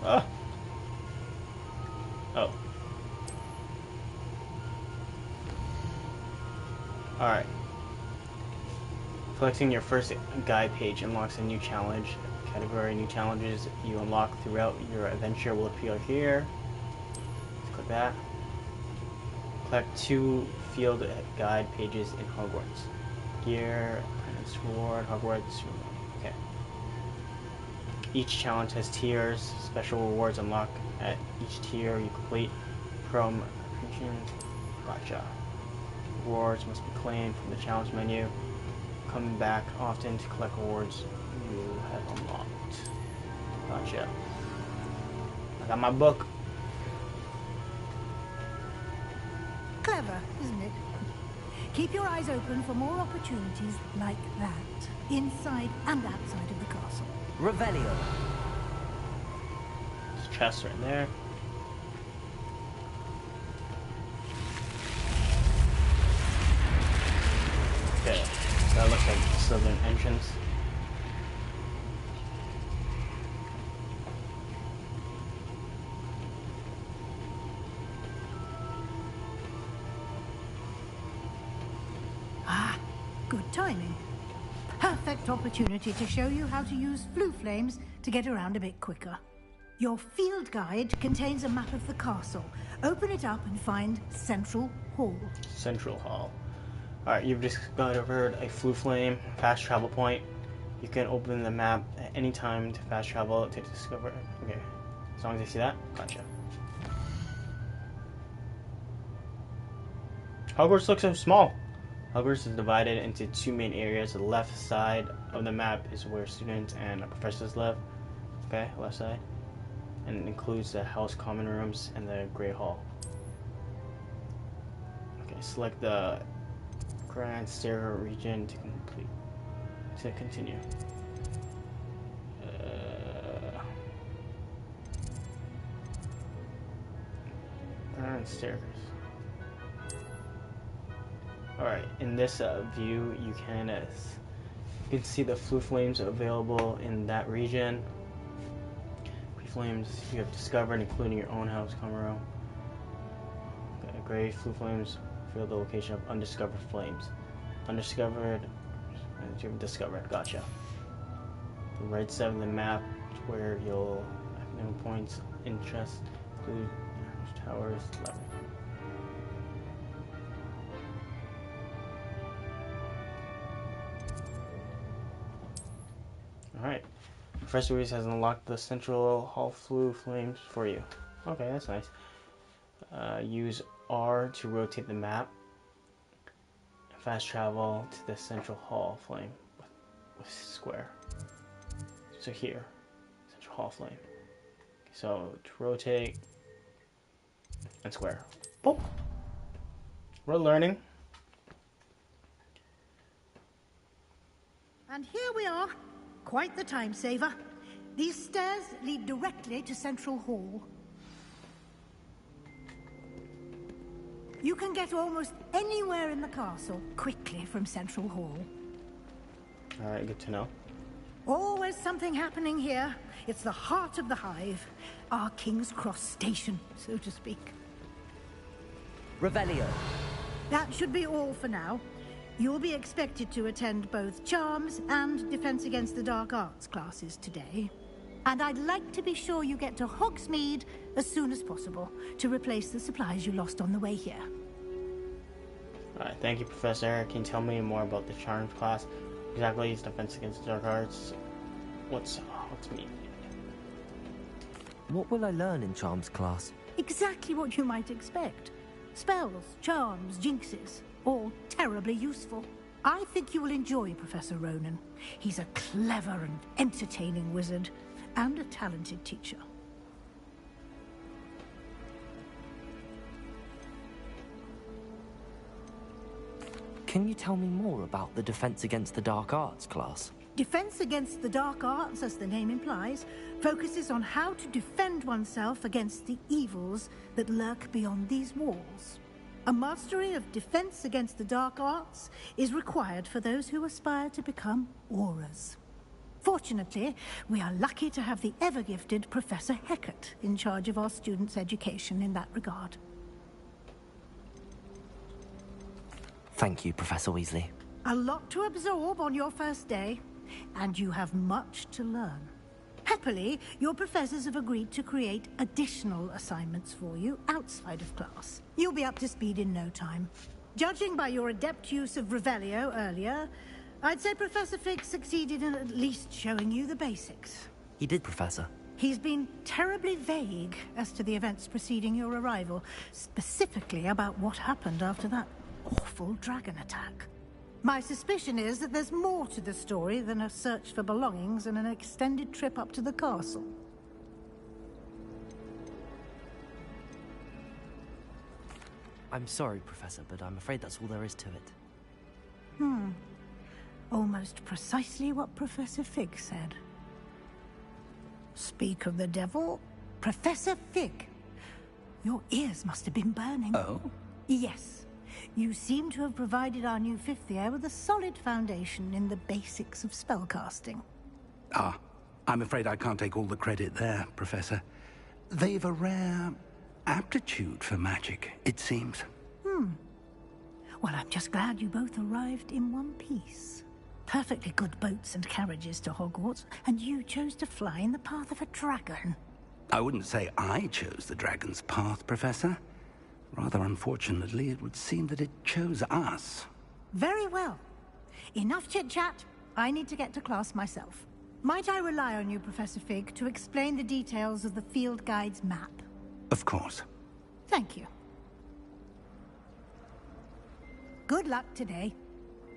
Oh. Alright. Collecting your first guide page unlocks a new challenge. Category new challenges you unlock throughout your adventure will appear here. Let's click that. Collect 2 field guide pages in Hogwarts. Gear, Apprentice Reward, Hogwarts. Okay. Each challenge has tiers. Special rewards unlock at each tier you complete. From Gotcha. Rewards must be claimed from the challenge menu. Come back often to collect rewards you have unlocked. Gotcha. I got my book. Clever, isn't it? Keep your eyes open for more opportunities like that, inside and outside of the castle. Revelio. There's a chest right there. Okay, that looks like the southern entrance. Ah, good timing. Perfect opportunity to show you how to use flue flames to get around a bit quicker. Your field guide contains a map of the castle. Open it up and find Central Hall. Central Hall. Alright, you've discovered a flue flame fast travel point. You can open the map at any time to fast travel to discover. Okay, as long as I see that, gotcha. Hogwarts looks so small. Hogwarts is divided into 2 main areas. The left side of the map is where students and professors live. Okay, left side. And it includes the house common rooms and the Great Hall. Okay, select the Grand Stair region to continue. Grand Stairs. Alright, in this view, you can see the flue flames available in that region. Flames you have discovered, including your own house common room. Okay, gray flue flames reveal the location of undiscovered flames. Undiscovered, you've discovered. Gotcha. The right side of the map where you'll have no points interest include towers level. Alright. Professor Weasley has unlocked the central hall flames for you. Okay, that's nice. Use R to rotate the map. Fast travel to the central hall flame with square. So here, central hall flame. So to rotate and square. Oh, we're learning. And here we are. Quite the time saver. These stairs lead directly to Central Hall. You can get almost anywhere in the castle quickly from Central Hall. Alright, good to know. Always something happening here. It's the heart of the Hive. Our King's Cross station, so to speak. Revelio. That should be all for now. You'll be expected to attend both Charms and Defense Against the Dark Arts classes today. And I'd like to be sure you get to Hogsmeade as soon as possible to replace the supplies you lost on the way here. Alright, thank you, Professor. Can you tell me more about the Charms class? Exactly, it's Defense Against the Dark Arts. What's Hogsmeade? What will I learn in Charms class? Exactly what you might expect. Spells, charms, jinxes. All terribly useful. I think you will enjoy Professor Ronan. He's a clever and entertaining wizard, and a talented teacher. Can you tell me more about the Defense Against the Dark Arts class? Defense Against the Dark Arts, as the name implies, focuses on how to defend oneself against the evils that lurk beyond these walls. A mastery of Defense Against the Dark Arts is required for those who aspire to become Aurors. Fortunately, we are lucky to have the ever-gifted Professor Hecat in charge of our students' education in that regard. Thank you, Professor Weasley. A lot to absorb on your first day, and you have much to learn. Happily, your professors have agreed to create additional assignments for you outside of class. You'll be up to speed in no time. Judging by your adept use of Revelio earlier, I'd say Professor Fig succeeded in at least showing you the basics. He did, Professor. He's been terribly vague as to the events preceding your arrival, specifically about what happened after that awful dragon attack. My suspicion is that there's more to the story than a search for belongings and an extended trip up to the castle. I'm sorry, Professor, but I'm afraid that's all there is to it. Almost precisely what Professor Fig said. Speak of the devil, Professor Fig. Your ears must have been burning. Oh? Yes. You seem to have provided our new fifth year with a solid foundation in the basics of spellcasting. Ah, I'm afraid I can't take all the credit there, Professor. They've a rare aptitude for magic, it seems. Well, I'm just glad you both arrived in one piece. Perfectly good boats and carriages to Hogwarts, and you chose to fly in the path of a dragon. I wouldn't say I chose the dragon's path, Professor. Rather unfortunately, it would seem that it chose us. Very well. Enough chit-chat. I need to get to class myself. Might I rely on you, Professor Fig, to explain the details of the field guide's map? Of course. Thank you. Good luck today.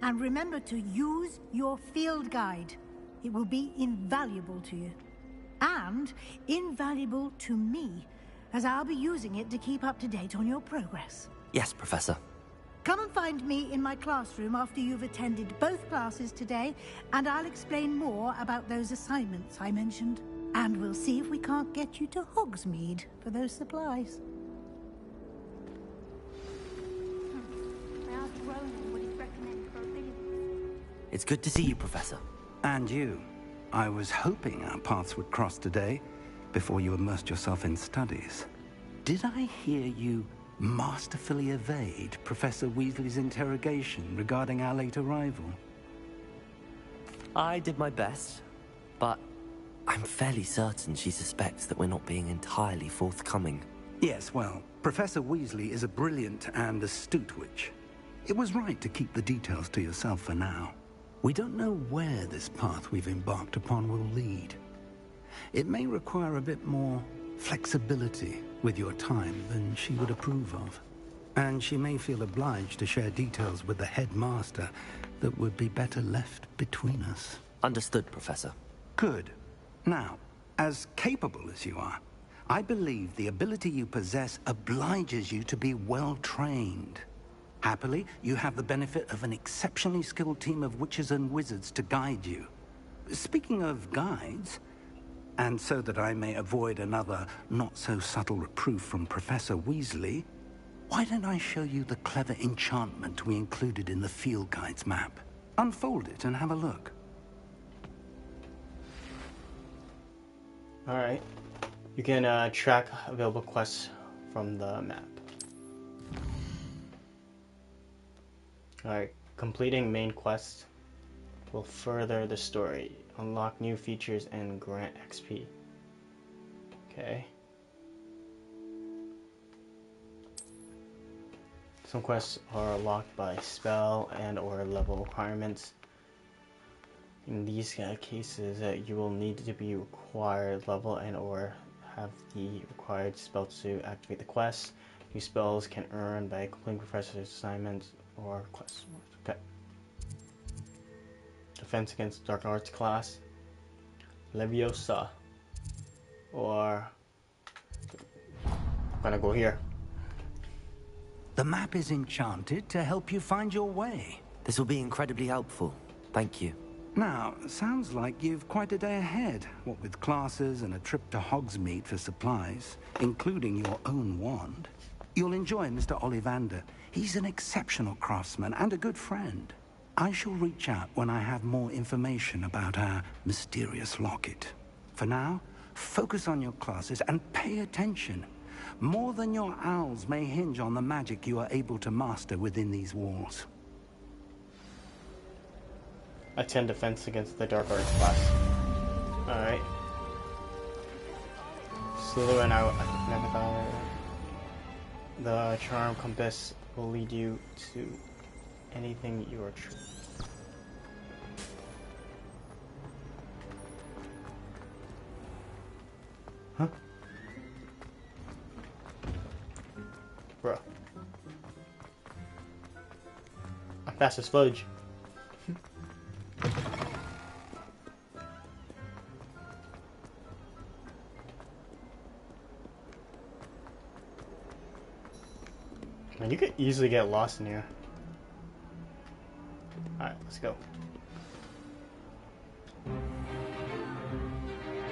And remember to use your field guide. It will be invaluable to you. And invaluable to me, as I'll be using it to keep up to date on your progress. Yes, Professor. Come and find me in my classroom after you've attended both classes today, and I'll explain more about those assignments I mentioned. And we'll see if we can't get you to Hogsmeade for those supplies. I asked Ronan what he'd recommend for a video. It's good to see you, Professor. And you. I was hoping our paths would cross today, before you immersed yourself in studies. Did I hear you masterfully evade Professor Weasley's interrogation regarding our late arrival? I did my best. but I'm fairly certain she suspects that we're not being entirely forthcoming. Yes, well, Professor Weasley is a brilliant and astute witch. It was right to keep the details to yourself for now. We don't know where this path we've embarked upon will lead. It may require a bit more flexibility with your time than she would approve of. And she may feel obliged to share details with the headmaster that would be better left between us. Understood, Professor. Good. Now, as capable as you are, I believe the ability you possess obliges you to be well-trained. Happily, you have the benefit of an exceptionally skilled team of witches and wizards to guide you. Speaking of guides, and so that I may avoid another not-so-subtle reproof from Professor Weasley, why don't I show you the clever enchantment we included in the field guide's map? Unfold it and have a look. Alright. You can track available quests from the map. Alright. Completing main quests will further the story, unlock new features, and grant XP. Okay. Some quests are locked by spell and or level requirements. In these cases, you will need to be required level and or have the required spell to activate the quest. New spells can earn by completing professor's assignments or quests. Okay. Defense against dark arts class. Leviosa. Or I'm gonna go here. The map is enchanted to help you find your way. This will be incredibly helpful. Thank you. Now, sounds like you've quite a day ahead, what with classes and a trip to Hogsmeade for supplies, including your own wand. You'll enjoy Mr. Ollivander. He's an exceptional craftsman and a good friend. I shall reach out when I have more information about our mysterious locket. For now, focus on your classes and pay attention. More than your owls may hinge on the magic you are able to master within these walls. Attend defense against the dark arts class. Alright. Slytherin out. The charm compass will lead you to anything you are true. Huh? Bro. I'm fast as fudge. Man, you could easily get lost in here. Alright, let's go.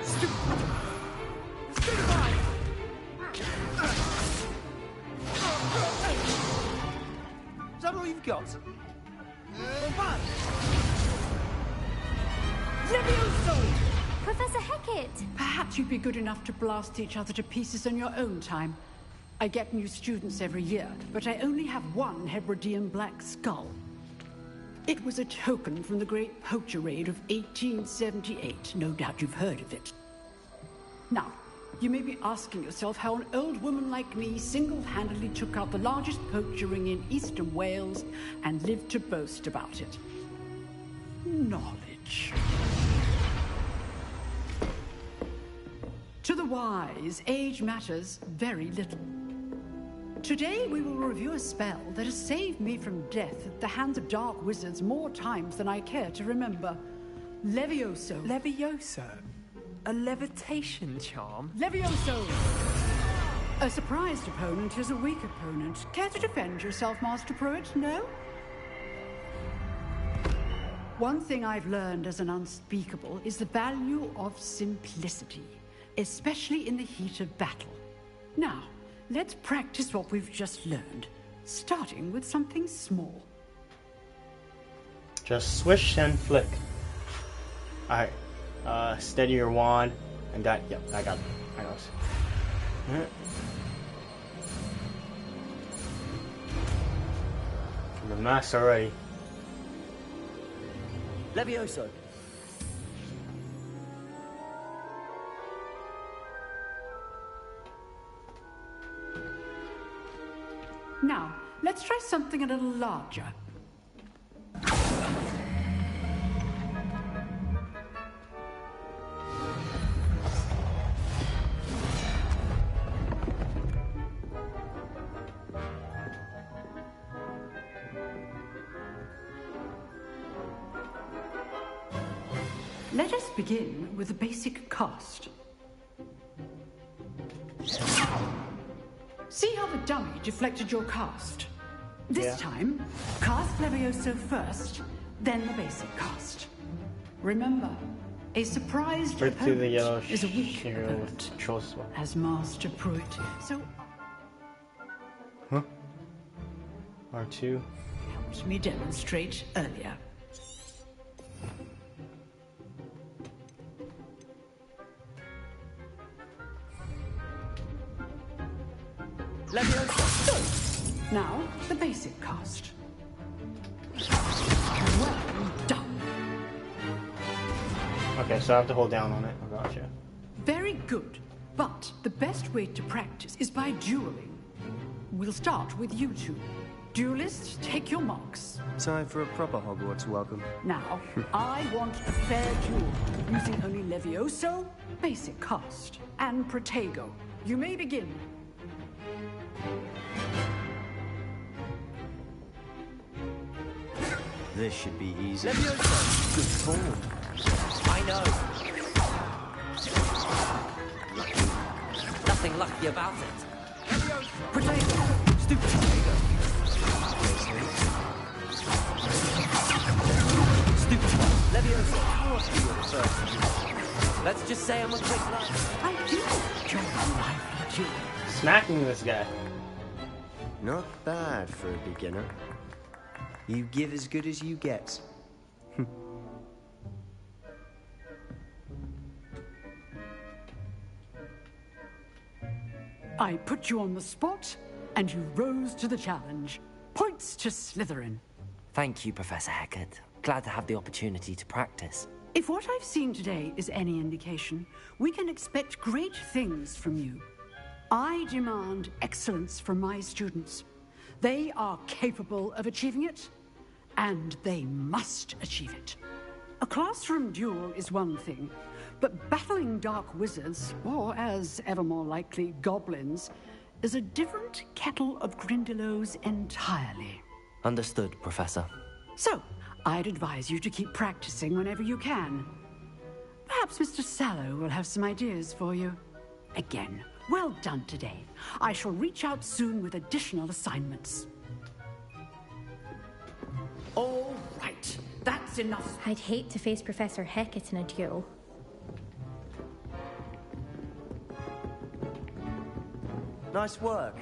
Is that all you've got? Levioso! Professor Hecat! Perhaps you'd be good enough to blast each other to pieces on your own time. I get new students every year, but I only have one Hebridean black skull. It was a token from the Great Poacher Raid of 1878. No doubt you've heard of it. Now, you may be asking yourself how an old woman like me single-handedly took out the largest poacher ring in eastern Wales and lived to boast about it. Knowledge. To the wise, age matters very little. Today we will review a spell that has saved me from death at the hands of dark wizards more times than I care to remember. Levioso. Levioso? A levitation charm? Levioso! A surprised opponent is a weak opponent. Care to defend yourself, Master Pruitt? No? One thing I've learned as an unspeakable is the value of simplicity, especially in the heat of battle. Now, let's practice what we've just learned, starting with something small. Just swish and flick. Alright. Steady your wand and that. Yep, I got it. I know this. I'm a mess already. Now, let's try something a little larger. Let us begin with the basic cast. See how the dummy deflected your cast? This time, cast Levioso first, then the basic cast. Remember, a surprised Right through the yellow opponent is a weak opponent, as Master Pruitt. So, huh? R2 helped me demonstrate earlier. Levioso. Now, the basic cast. Well done. Okay, so I have to hold down on it. I gotcha. Very good. But the best way to practice is by dueling. We'll start with you two. Duelists, take your marks. Time for a proper Hogwarts welcome. Now, I want a fair duel, using only Levioso, basic cast, and Protego. You may begin. This should be easy. Levioso! Good form. I know. Nothing lucky about it. Levioso! Protego! Stupid Protego! Stupid Levioso! Of course you were the first. Let's just say I'm a quick learner. I do enjoy life duel. Smacking this guy. Not bad for a beginner. You give as good as you get. I put you on the spot, and you rose to the challenge. Points to Slytherin. Thank you, Professor Hecat. Glad to have the opportunity to practice. If what I've seen today is any indication, we can expect great things from you. I demand excellence from my students. They are capable of achieving it, and they must achieve it. A classroom duel is one thing, but battling dark wizards, or as ever more likely, goblins, is a different kettle of Grindylows entirely. Understood, Professor. So, I'd advise you to keep practicing whenever you can. Perhaps Mr. Sallow will have some ideas for you. Again, well done today. I shall reach out soon with additional assignments. All right, that's enough. I'd hate to face Professor Hecat in a duel. Nice work.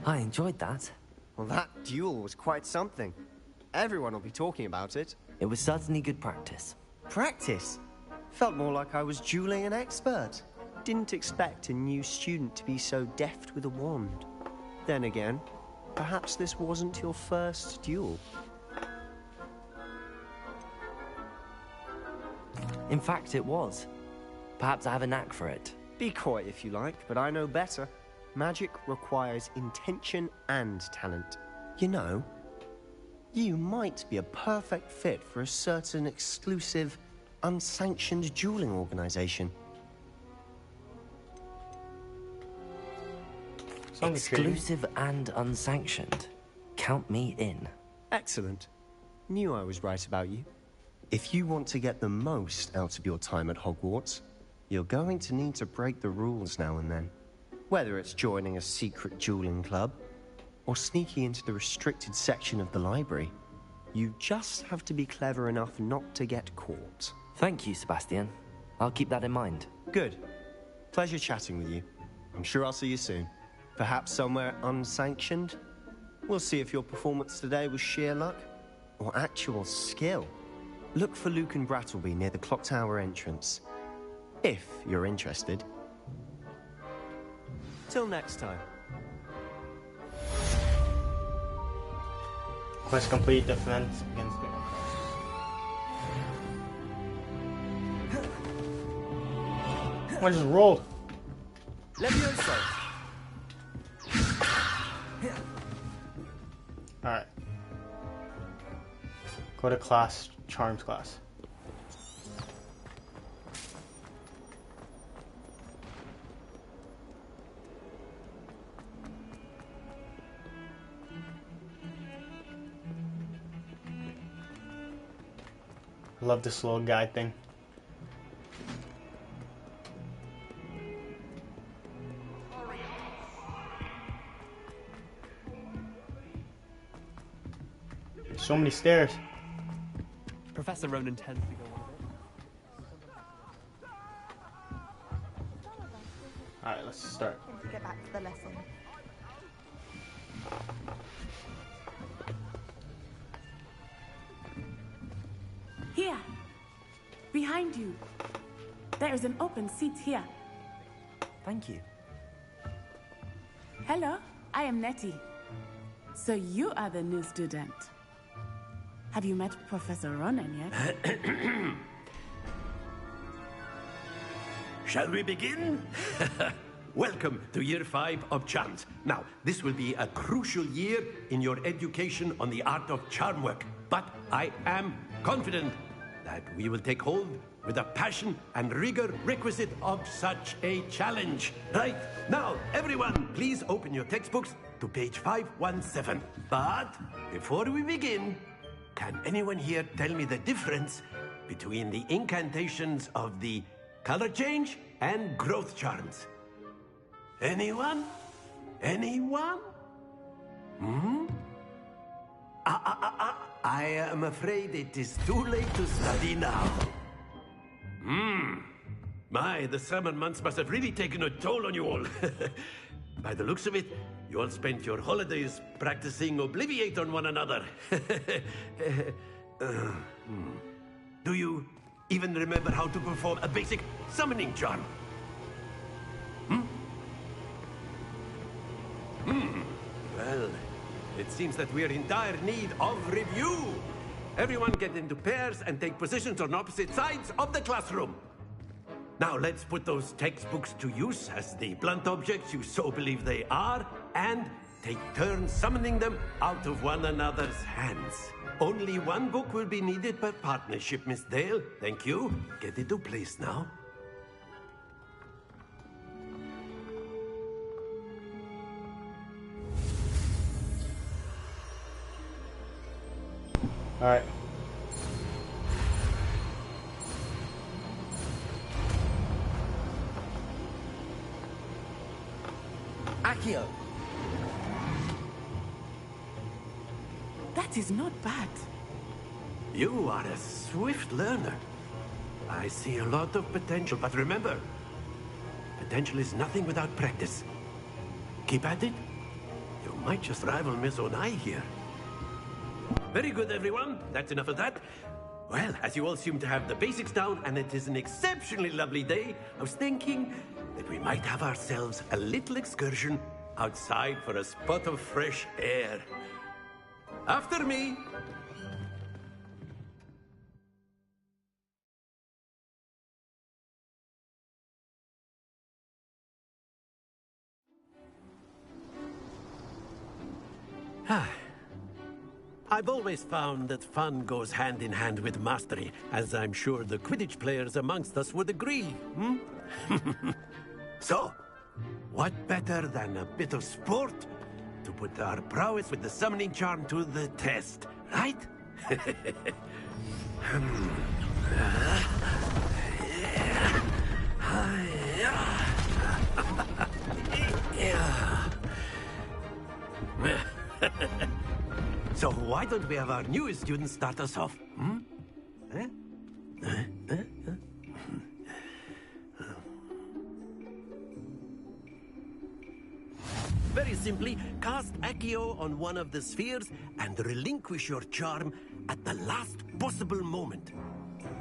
I enjoyed that. Well, that duel was quite something. Everyone will be talking about it. It was certainly good practice. Practice? Felt more like I was dueling an expert. Didn't expect a new student to be so deft with a wand. Then again, perhaps this wasn't your first duel. In fact, it was. Perhaps I have a knack for it. Be coy if you like, but I know better. Magic requires intention and talent. You know, you might be a perfect fit for a certain exclusive, unsanctioned dueling organization. Exclusive and unsanctioned. Count me in. Excellent. Knew I was right about you. If you want to get the most out of your time at Hogwarts, you're going to need to break the rules now and then. Whether it's joining a secret dueling club, or sneaking into the restricted section of the library, you just have to be clever enough not to get caught. Thank you, Sebastian. I'll keep that in mind. Good. Pleasure chatting with you. I'm sure I'll see you soon. Perhaps somewhere unsanctioned? We'll see if your performance today was sheer luck, or actual skill. Look for Luke and Brattleby near the clock tower entrance. If you're interested. Till next time. Quest complete. Defense against the I just rolled. Levioso! Go to class, charms class. Love this little guide thing. So many stairs. Professor Ronan tends to go on a bit. Alright, let's start. To get back to the lesson. Here, behind you. There is an open seat here. Thank you. Hello, I am Nettie. So you are the new student. Have you met Professor Ronan yet? Shall we begin? Welcome to Year 5 of Charms. Now, this will be a crucial year in your education on the art of charm work. But I am confident that we will take hold with the passion and rigor requisite of such a challenge. Right, now, everyone, please open your textbooks to page 517. But before we begin, can anyone here tell me the difference between the incantations of the color change and growth charms? Anyone? Anyone? I am afraid it is too late to study now. My, the summer months must have really taken a toll on you all. By the looks of it, you all spent your holidays practicing Obliviate on one another. Do you even remember how to perform a basic summoning charm? Well, it seems that we are in dire need of review. Everyone get into pairs and take positions on opposite sides of the classroom. Now let's put those textbooks to use as the blunt objects you so believe they are, and take turns summoning them out of one another's hands. Only one book will be needed per partnership, Miss Dale. Thank you. Get into place now. All right. Accio. That is not bad. You are a swift learner. I see a lot of potential, but remember, potential is nothing without practice. Keep at it. You might just rival Miss Onai here. Very good, everyone. That's enough of that. Well, as you all seem to have the basics down, and it is an exceptionally lovely day, I was thinking that we might have ourselves a little excursion outside for a spot of fresh air. After me. I've always found that fun goes hand in hand with mastery, as I'm sure the Quidditch players amongst us would agree. So, what better than a bit of sport to put our prowess with the summoning charm to the test, right? So why don't we have our newest student start us off? Very simply, cast Accio on one of the spheres and relinquish your charm at the last possible moment.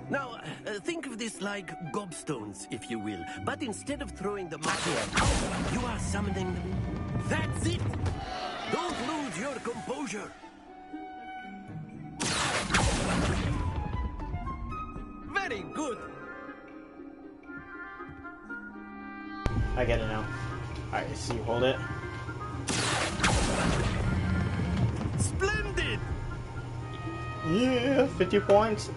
Now, think of this like gobstones, if you will. But instead of throwing them out, you are summoning them. That's it! Don't lose your composure. Very good. I get it now. Alright, so you hold it. Splendid! Yeah, 50 points.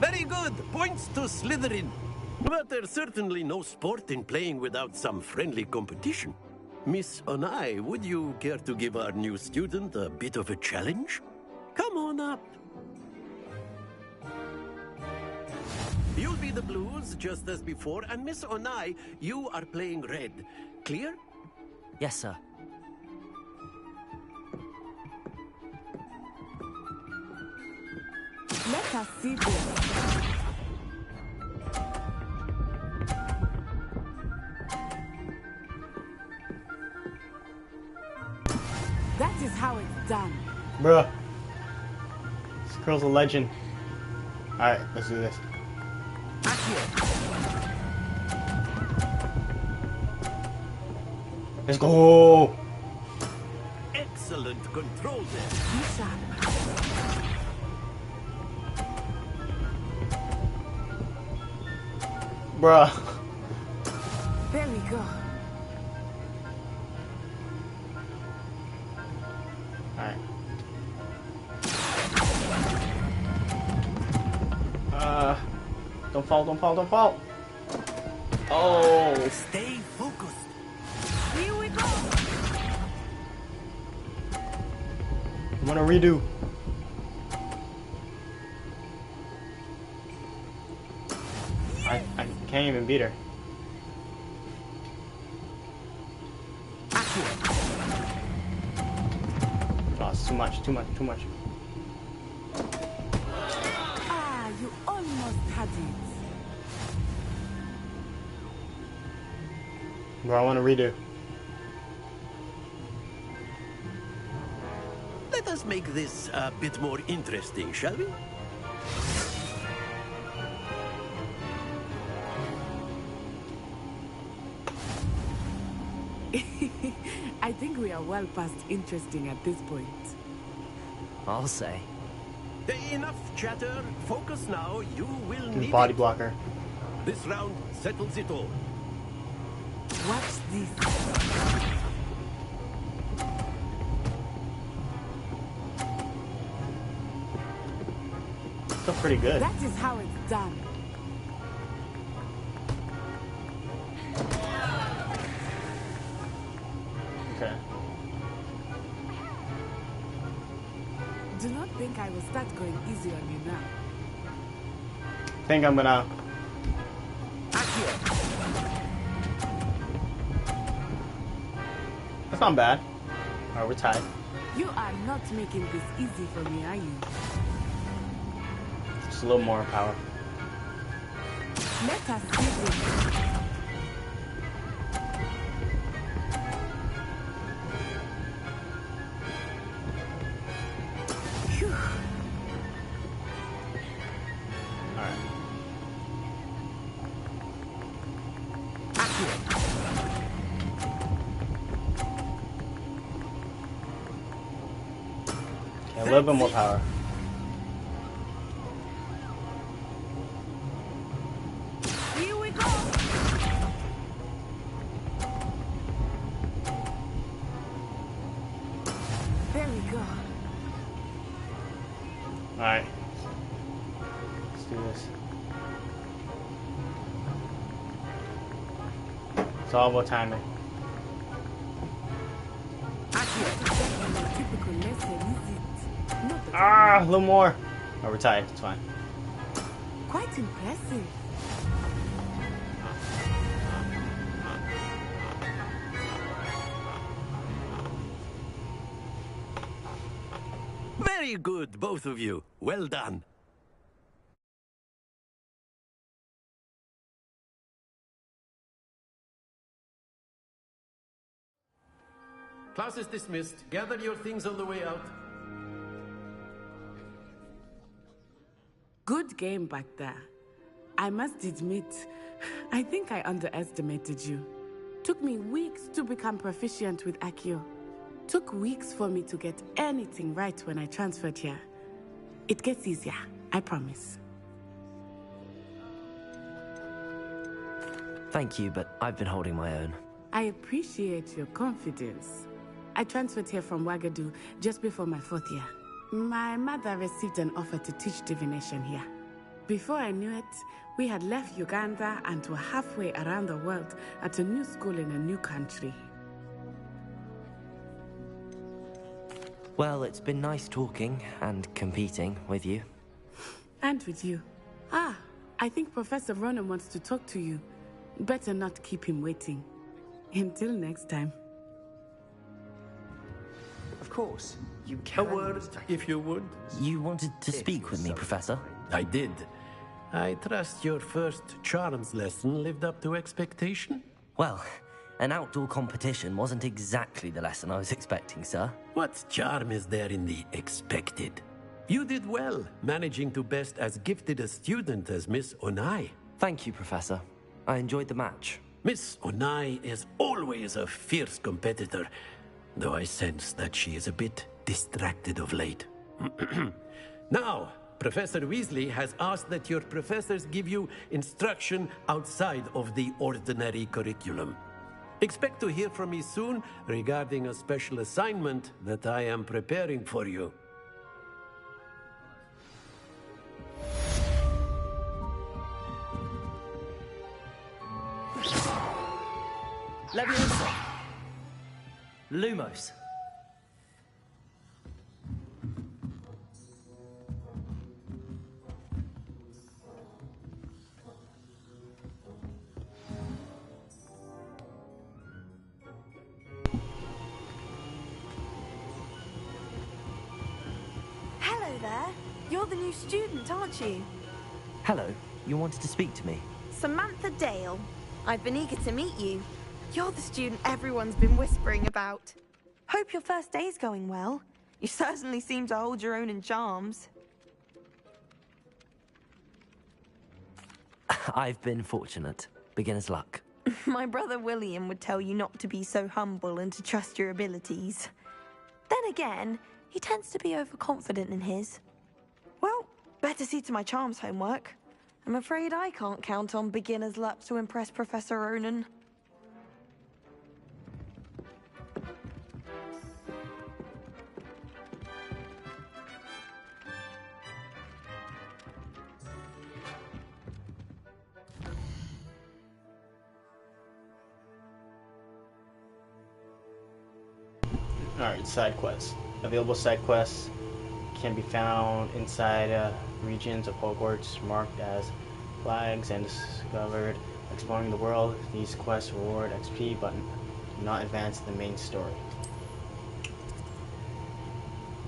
Very good. Points to Slytherin. But there's certainly no sport in playing without some friendly competition. Miss Onai, would you care to give our new student a bit of a challenge? Come on up. You'll be the blues, just as before, and Miss Onai, you are playing red. Clear? Yes, sir. Let us see this. That is how it's done. Bruh. This girl's a legend. Alright, let's do this. Let's go! Excellent control there. Bruh. There we go. Alright. Don't fall, don't fall, don't fall. Oh. Stay focused. Here we go. I'm gonna redo. I can't even beat her. Oh, it's too much, too much, too much. Ah, you almost had it. Bro, I want to redo. Let us make this a bit more interesting, shall we? I think we are well past interesting at this point. I'll say. Enough chatter. Focus now. You will need Body it. blocker. This round settles it all. Watch this. Still pretty good. That is how it's done. Okay. Do not think I will start going easy on you now. I think I'm gonna. That's not bad. Alright, we're tied. You are not making this easy for me, are you? Just a little more power. Let us see this. Phew. Alright. Okay, a little bit more power. Here we go. There we go. Alright. Let's do this. It's all about timing. Typical lesson, is it? Not the Ah, a little more. Oh, we're tied. It's fine. Quite impressive. Very good, both of you. Well done. Class is dismissed. Gather your things on the way out. Good game back there. I must admit, I think I underestimated you. Took me weeks to become proficient with Accio. Took weeks for me to get anything right when I transferred here. It gets easier, I promise. Thank you, but I've been holding my own. I appreciate your confidence. I transferred here from Wagadu just before my 4th year. My mother received an offer to teach divination here. Before I knew it, we had left Uganda and were halfway around the world at a new school in a new country. Well, it's been nice talking and competing with you. And with you. I think Professor Ronan wants to talk to you. Better not keep him waiting. Until next time. Of course, you can. A word, if you would. You wanted to speak with me, Professor? I did. I trust your first charms lesson lived up to expectation? Well, an outdoor competition wasn't exactly the lesson I was expecting, sir. What charm is there in the expected? You did well, managing to best as gifted a student as Miss Onai. Thank you, Professor. I enjoyed the match. Miss Onai is always a fierce competitor, though I sense that she is a bit distracted of late. Now, Professor Weasley has asked that your professors give you instruction outside of the ordinary curriculum. Expect to hear from me soon regarding a special assignment that I am preparing for you. Leviosa! Lumos! Hello there. You're the new student, aren't you? Hello, you wanted to speak to me? Samantha Dale. I've been eager to meet you. You're the student everyone's been whispering about. Hope your first day's going well. You certainly seem to hold your own in charms. I've been fortunate. Beginner's luck. My brother William would tell you not to be so humble and to trust your abilities. Then again, he tends to be overconfident in his. Well, better see to my charms homework. I'm afraid I can't count on beginner's luck to impress Professor Ronan. Alright, side quests. Available side quests can be found inside regions of Hogwarts marked as flags and discovered exploring the world. These quests reward XP but do not advance the main story.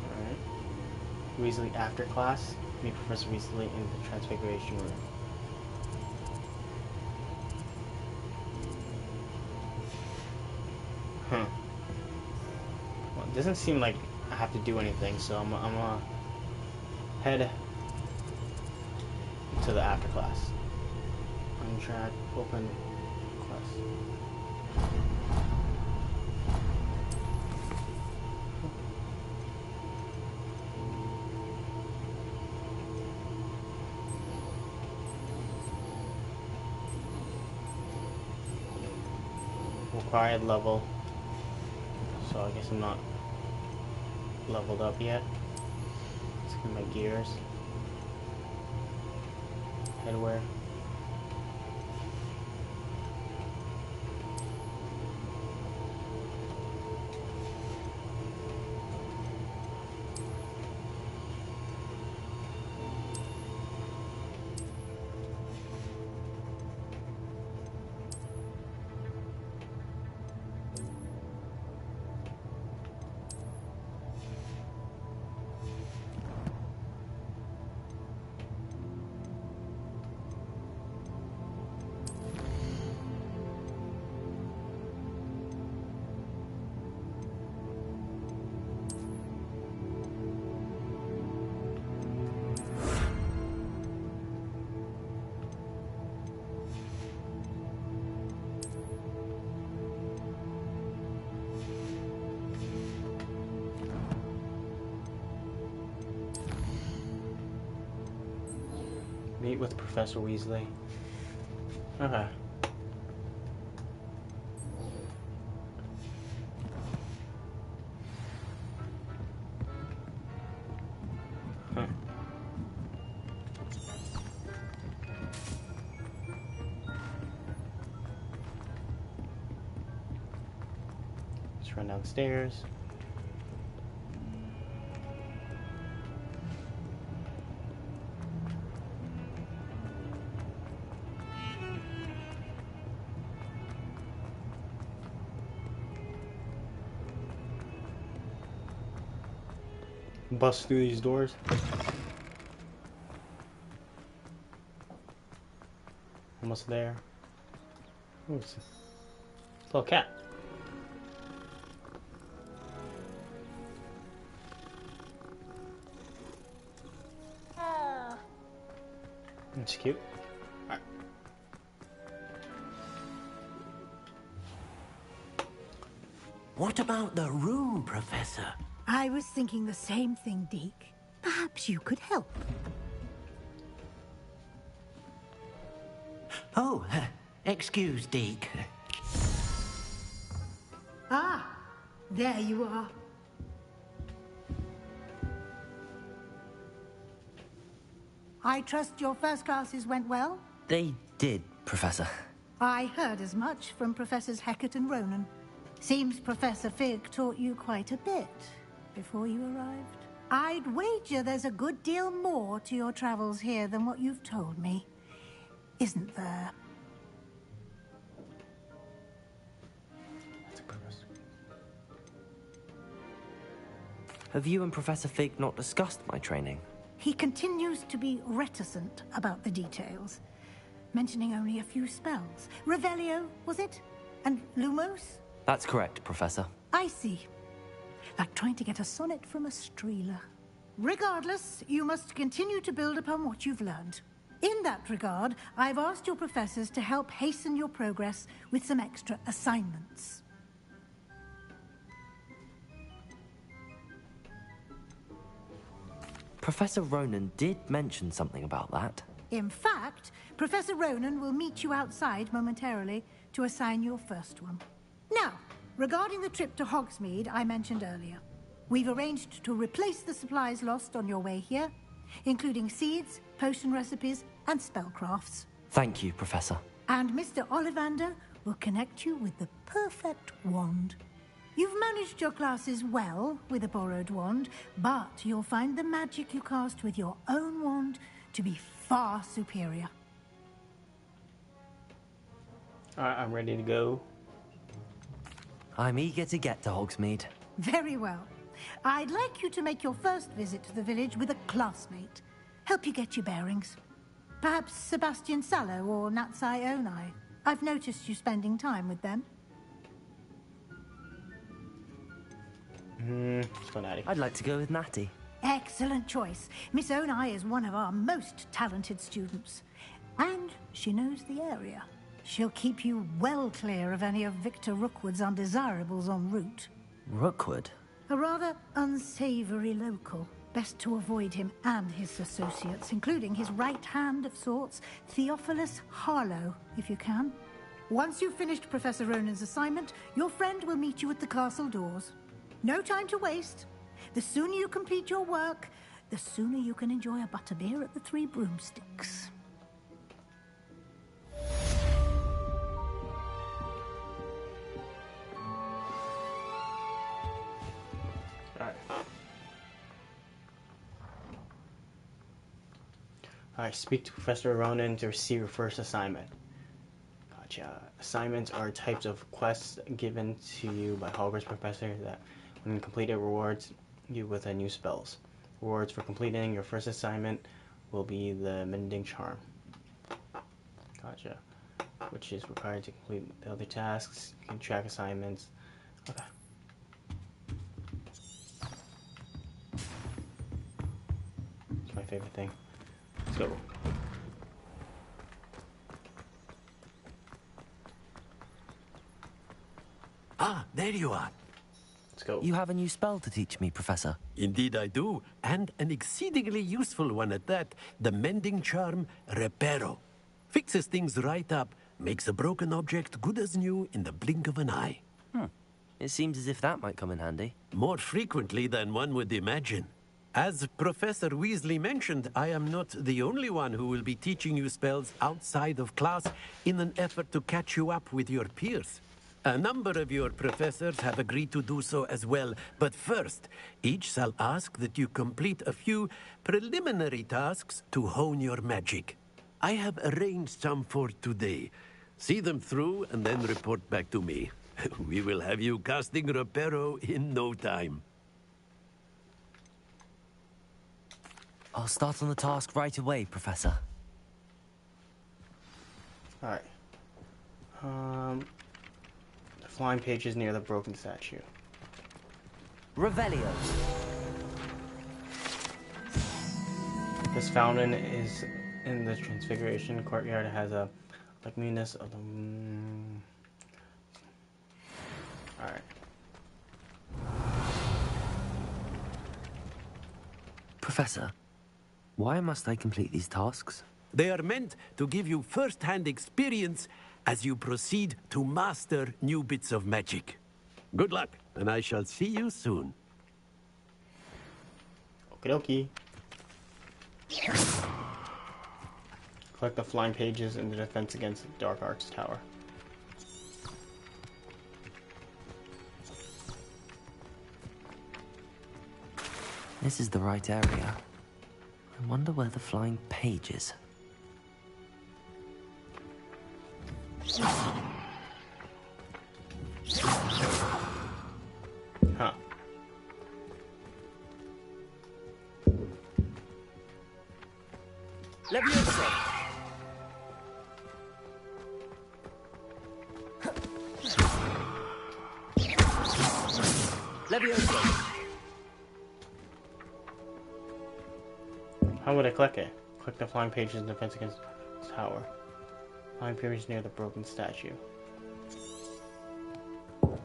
Alright. Weasley after class. Meet Professor Weasley in the Transfiguration Room. Huh. Well, it doesn't seem like I have to do anything, so I'm gonna head to the after class. Untrack, open quest. Required level. So I guess I'm not leveled up yet. Let's get my gears. Headwear. Meet with Professor Weasley. Okay. Let's run downstairs. Bust through these doors. Almost there. Ooh, it's a little cat. That's cute. Alright. What about the room, Professor? I was thinking the same thing, Deke. Perhaps you could help. Oh, excuse, Deke. Ah, there you are. I trust your first classes went well? They did, Professor. I heard as much from Professors Hecat and Ronan. Seems Professor Fig taught you quite a bit before you arrived. I'd wager there's a good deal more to your travels here than what you've told me. Isn't there? Have you and Professor Fig not discussed my training? He continues to be reticent about the details, mentioning only a few spells. Revelio, was it? And Lumos? That's correct, Professor. I see. Like trying to get a sonnet from a streeler. Regardless, you must continue to build upon what you've learned. In that regard, I've asked your professors to help hasten your progress with some extra assignments. Professor Ronan did mention something about that. In fact, Professor Ronan will meet you outside momentarily to assign your first one. Now, regarding the trip to Hogsmeade I mentioned earlier, we've arranged to replace the supplies lost on your way here, including seeds, potion recipes, and spellcrafts. Thank you, Professor. And Mr. Ollivander will connect you with the perfect wand. You've managed your classes well with a borrowed wand, but you'll find the magic you cast with your own wand to be far superior. Alright, I'm ready to go. I'm eager to get to Hogsmeade. Very well. I'd like you to make your first visit to the village with a classmate. Help you get your bearings. Perhaps Sebastian Sallow or Natsai Onai. I've noticed you spending time with them. Let's go Natty. I'd like to go with Natty. Excellent choice. Miss Onai is one of our most talented students. And she knows the area. She'll keep you well clear of any of Victor Rookwood's undesirables en route. Rookwood? A rather unsavory local. Best to avoid him and his associates, including his right hand of sorts, Theophilus Harlow, if you can. Once you've finished Professor Ronan's assignment, your friend will meet you at the castle doors. No time to waste. The sooner you complete your work, the sooner you can enjoy a butterbeer at the Three Broomsticks. Alright, speak to Professor Ronan to receive your first assignment. Gotcha. Assignments are types of quests given to you by Hogwarts professor that, when completed, rewards you with a new spells. Rewards for completing your first assignment will be the Mending Charm. Gotcha. Which is required to complete the other tasks. You can track assignments. Okay. It's my favorite thing. Let's go. Ah, there you are. Let's go. You have a new spell to teach me, Professor. Indeed I do, and an exceedingly useful one at that. The Mending Charm Reparo. Fixes things right up, makes a broken object good as new in the blink of an eye. It seems as if that might come in handy. More frequently than one would imagine. As Professor Weasley mentioned, I am not the only one who will be teaching you spells outside of class in an effort to catch you up with your peers. A number of your professors have agreed to do so as well, but first, each shall ask that you complete a few preliminary tasks to hone your magic. I have arranged some for today. See them through and then report back to me. We will have you casting Reparo in no time. I'll start on the task right away, Professor. Alright. The flying pages near the broken statue. Revelio. This fountain is in the Transfiguration courtyard. It has a likeness of the... Alright. Professor, why must I complete these tasks? They are meant to give you first-hand experience as you proceed to master new bits of magic. Good luck, and I shall see you soon. Okie dokie. Collect the flying pages in the defense against the Dark Arts Tower. This is the right area. I wonder where the flying page is. Huh. Leviosa! Leviosa! How would I click it? Click the flying pages in defense against the tower. Flying pages near the broken statue. Do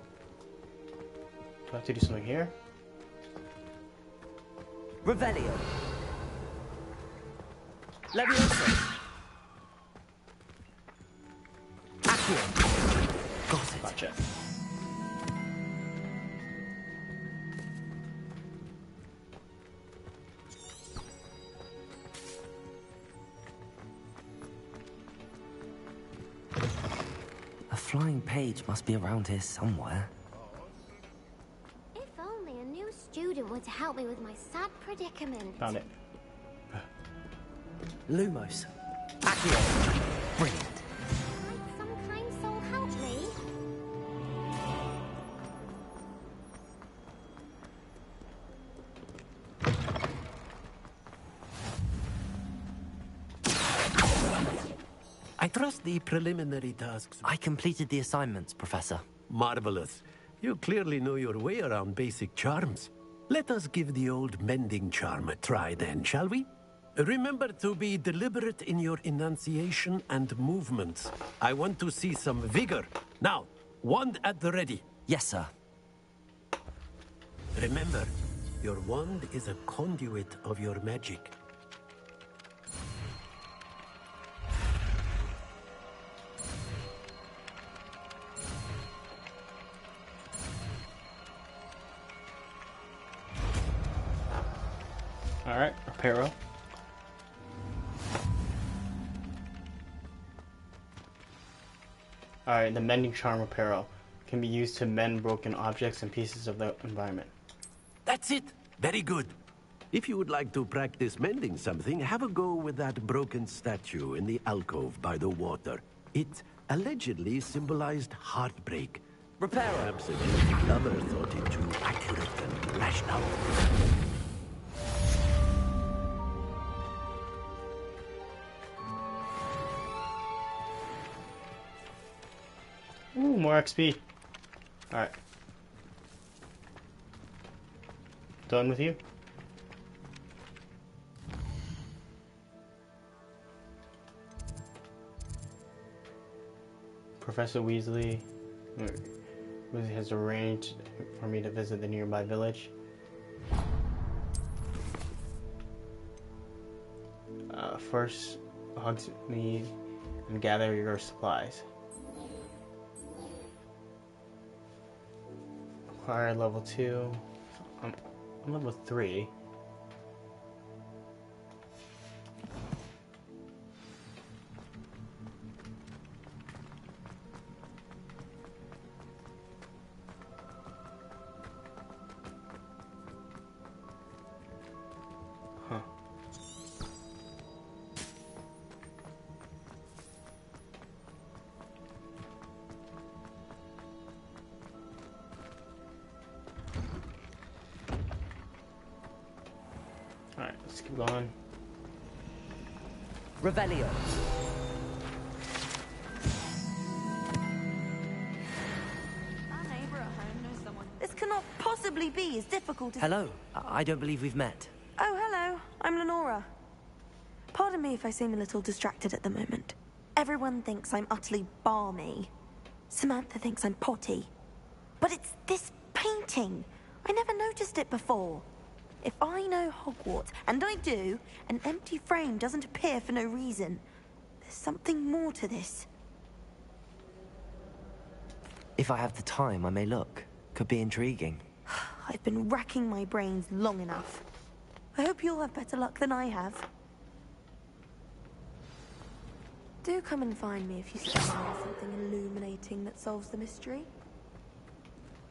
I have to do something here? Revelio. Leviosa. Accio. Got it. Gotcha. A flying page must be around here somewhere. If only a new student were to help me with my sad predicament. Found it. Lumos. Accio. Brilliant. Might some kind soul help me? I trust the preliminary tasks. I completed the assignments, Professor. Marvelous. You clearly know your way around basic charms. Let us give the old mending charm a try then, shall we? Remember to be deliberate in your enunciation and movements. I want to see some vigor. Now, wand at the ready. Yes, sir. Remember, your wand is a conduit of your magic. Alright, Reparo. Alright, the Mending Charm Reparo can be used to mend broken objects and pieces of the environment. That's it. Very good. If you would like to practice mending something, have a go with that broken statue in the alcove by the water. It allegedly symbolized heartbreak. Reparo. Perhaps a guilty lover thought it too accurate and lashed out. Ooh, more XP. Alright. Done with you? Professor Weasley has arranged for me to visit the nearby village. First, hunt me and gather your supplies. Acquire level 2. I'm level 3. keep going. Revelio. This cannot possibly be as difficult as... Hello. I don't believe we've met. Oh, hello. I'm Lenora. Pardon me if I seem a little distracted at the moment. Everyone thinks I'm utterly balmy. Samantha thinks I'm potty. But it's this painting. I never noticed it before. If I know Hogwarts, and I do, an empty frame doesn't appear for no reason. There's something more to this. If I have the time, I may look. Could be intriguing. I've been racking my brains long enough. I hope you'll have better luck than I have. Do come and find me if you find something illuminating that solves the mystery.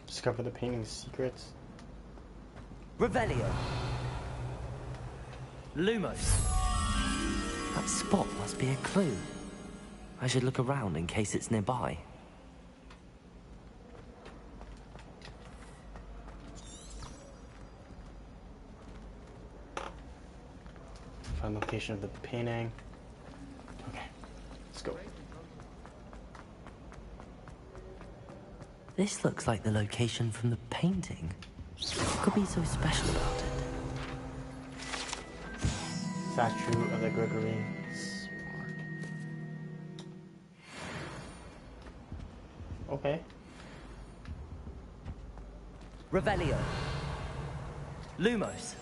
Discover the painting's secrets. Revelio. Lumos. That spot must be a clue. I should look around in case it's nearby. Find location of the painting. Okay, let's go. This looks like the location from the painting. What could be so special about it? Statue of the Gregory. Okay. Revelio. Lumos.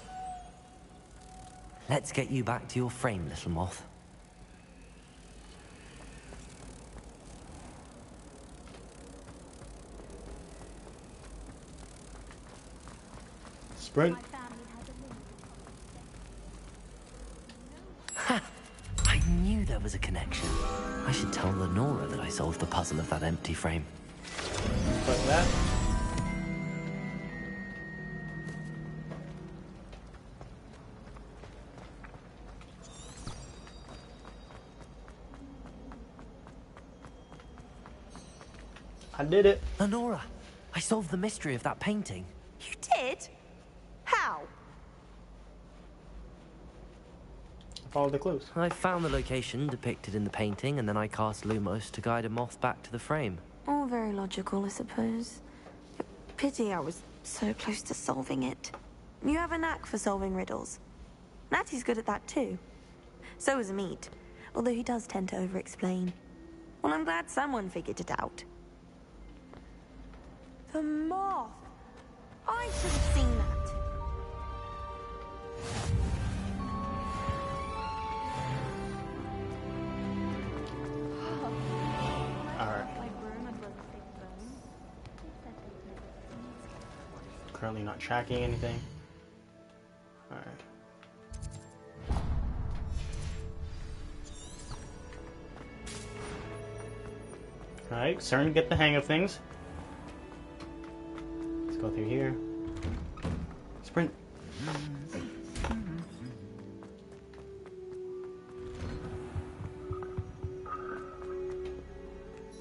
Let's get you back to your frame, little moth. Sprint. Ha! I knew there was a connection. I should tell Lenora that I solved the puzzle of that empty frame. Like that. I did it. Lenora, I solved the mystery of that painting. You did? How? Follow the clues. I found the location depicted in the painting, and then I cast Lumos to guide a moth back to the frame. All very logical, I suppose. Pity I was so close to solving it. You have a knack for solving riddles. Natty's good at that too. So is Amit, although he does tend to over-explain. Well, I'm glad someone figured it out. The moth! I should have seen that. Currently not tracking anything. Alright. Alright, starting to get the hang of things. Let's go through here. Sprint.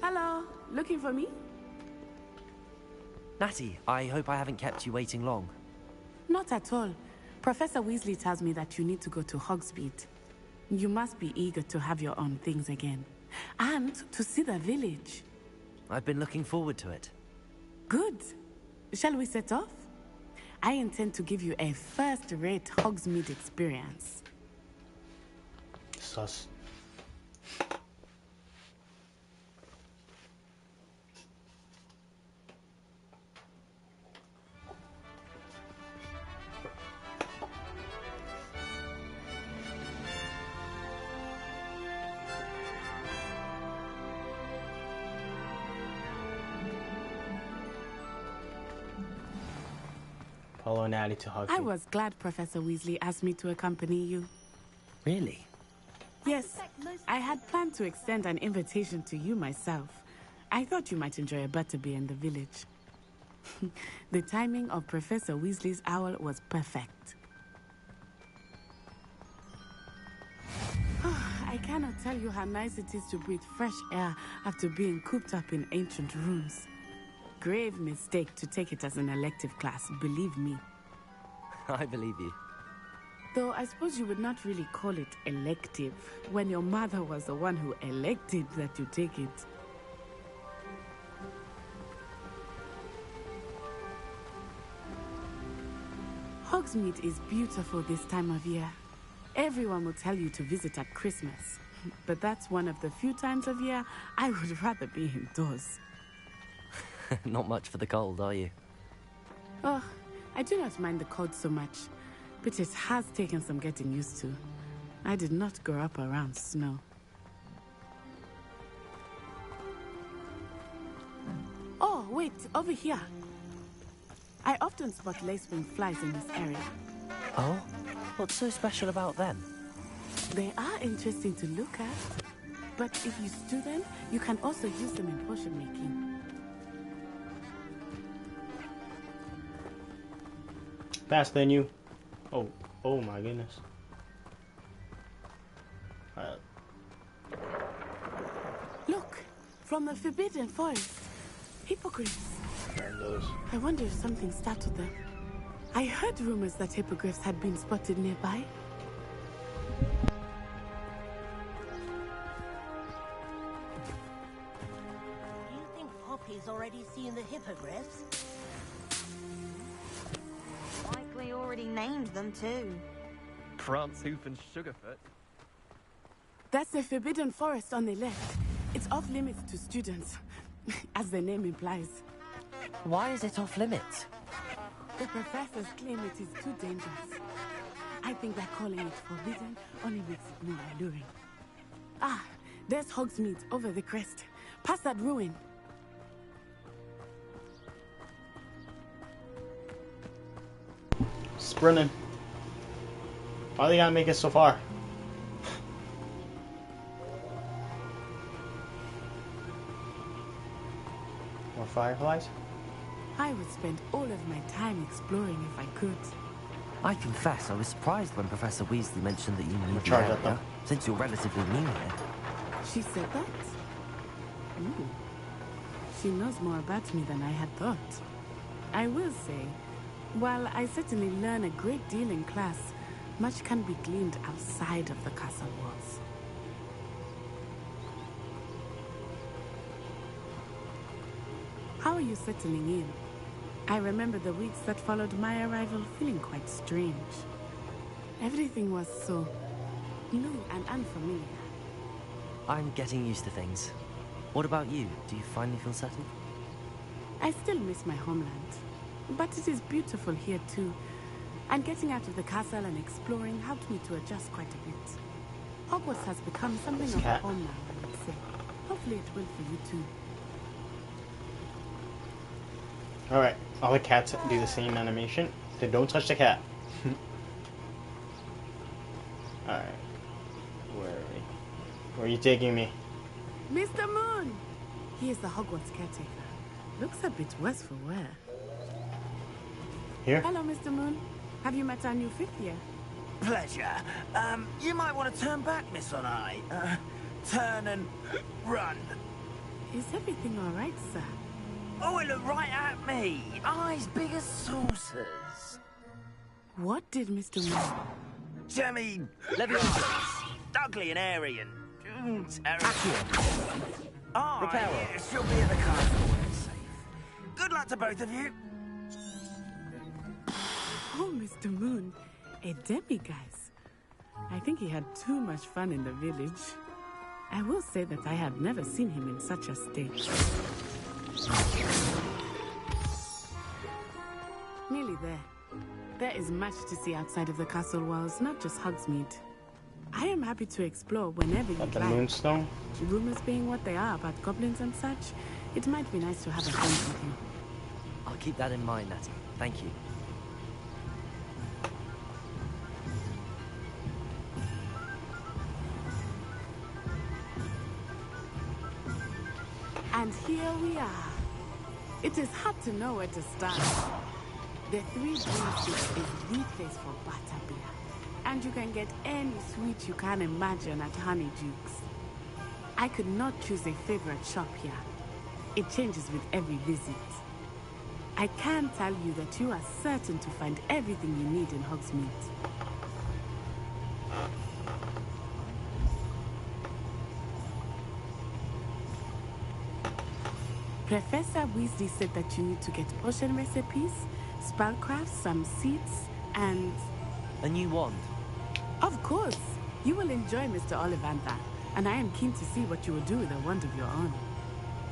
Hello, looking for me? Natty, I hope I haven't kept you waiting long. Not at all. Professor Weasley tells me that you need to go to Hogsmeade. You must be eager to have your own things again. And to see the village. I've been looking forward to it. Good. Shall we set off? I intend to give you a first-rate Hogsmeade experience. Sus. Follow Natty to Hogsmeade. I was glad Professor Weasley asked me to accompany you. Really? Yes, I had planned to extend an invitation to you myself. I thought you might enjoy a butterbeer in the village. The timing of Professor Weasley's owl was perfect. I cannot tell you how nice it is to breathe fresh air after being cooped up in ancient rooms. Grave mistake to take it as an elective class, believe me. I believe you. Though I suppose you would not really call it elective when your mother was the one who elected that you take it. Hogsmeade is beautiful this time of year. Everyone will tell you to visit at Christmas. But that's one of the few times of year I would rather be indoors. Not much for the cold, are you? Oh, I do not mind the cold so much, but it has taken some getting used to. I did not grow up around snow. Oh, wait, over here. I often spot lacewing flies in this area. Oh? What's so special about them? They are interesting to look at, but if you stew them, you can also use them in potion making. Faster than you. Oh my goodness. Look, from the Forbidden Forest. Hippogriffs. I wonder if something startled them. I heard rumors that hippogriffs had been spotted nearby. Do you think Poppy's already seen the hippogriffs? Likely already named them too. Prancehoof and Sugarfoot. That's the Forbidden Forest on the left. It's off limits to students, as the name implies. Why is it off limits? The professors claim it is too dangerous. I think that calling it forbidden only makes it more alluring. Ah, there's Hogsmeade over the crest. Past that ruin. Sprinting. Why they gotta make it so far? More fireflies? I would spend all of my time exploring if I could. I confess, I was surprised when Professor Weasley mentioned that you knew the charge at area, them. since you're relatively new here. She said that? Ooh. She knows more about me than I had thought. I will say, while I certainly learn a great deal in class, much can be gleaned outside of the castle walls. How are you settling in? I remember the weeks that followed my arrival feeling quite strange. Everything was so new and unfamiliar. I'm getting used to things. What about you? Do you finally feel settled? I still miss my homeland, but it is beautiful here too. And getting out of the castle and exploring helped me to adjust quite a bit. Hogwarts has become something of a home now, I would say. Hopefully it will for you too. Alright, all the cats do the same animation. Then don't touch the cat. Alright. Where are we? Where are you taking me? Mr. Moon! He is the Hogwarts caretaker. Looks a bit worse for wear. Here? Hello, Mr. Moon. Have you met our new fifth year? Pleasure. You might want to turn back, Miss Onai. Turn and run. Is everything all right, sir? Oh, it looked right at me. Eyes big as saucers. What did Mr. Moon... Jemmy... Leviosa. Ugly and airy and... terrible. Oh, yeah, she'll be at the castle when it's safe. Good luck to both of you. Oh, Mr. Moon, a demiguise. I think he had too much fun in the village. I will say that I have never seen him in such a state. Nearly there. There is much to see outside of the castle walls, not just Hogsmeade. I am happy to explore whenever you'd The like. Moonstone? Rumors being what they are about goblins and such, it might be nice to have a friend with you. I'll keep that in mind, Natty. Thank you. And here we are. It is hard to know where to start. The Three Breezes is the place for butterbeer. And you can get any sweet you can imagine at Honeydukes. I could not choose a favorite shop here. It changes with every visit. I can tell you that you are certain to find everything you need in Hogsmeade. Professor Weasley said that you need to get potion recipes, spellcraft, some seeds, and... A new wand? Of course! You will enjoy Mr. Ollivander, and I am keen to see what you will do with a wand of your own.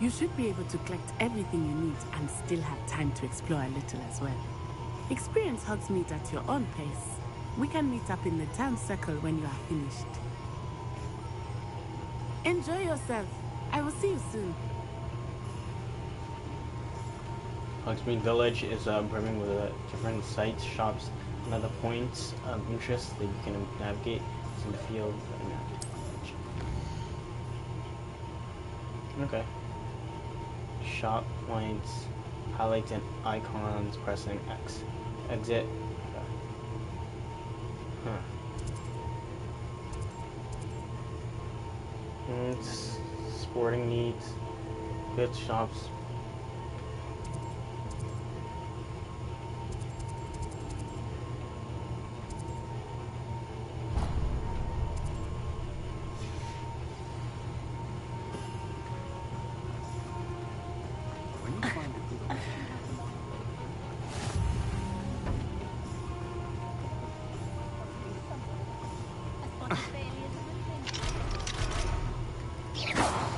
You should be able to collect everything you need and still have time to explore a little as well. Experience Hogsmeade at your own pace. We can meet up in the town circle when you are finished. Enjoy yourself. I will see you soon. Hogsmeade Village is brimming with different sites, shops, and other points of interest that you can navigate in the field. Okay. Shop points, highlights and icons, pressing X. Exit. Okay. Sporting needs, goods shops.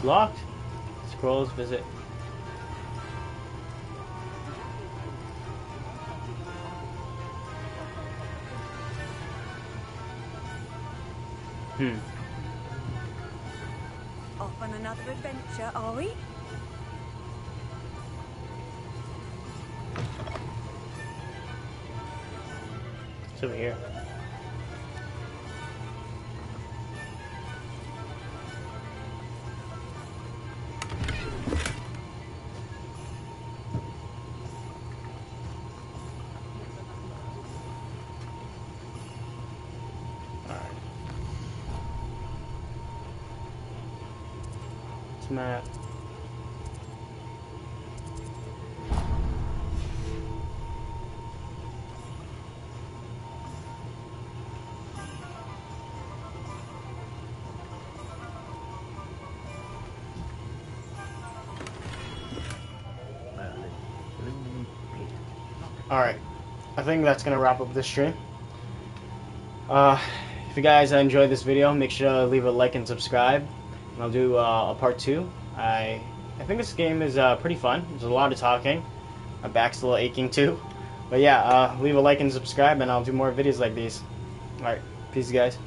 Locked. Scrolls visit. Off on another adventure, are we? It's over here. Map. Alright, I think that's going to wrap up this stream. If you guys enjoyed this video, make sure to leave a like and subscribe. And I'll do a part 2. I think this game is pretty fun. There's a lot of talking. My back's a little aching too. But yeah, leave a like and subscribe, and I'll do more videos like these. Alright, peace guys.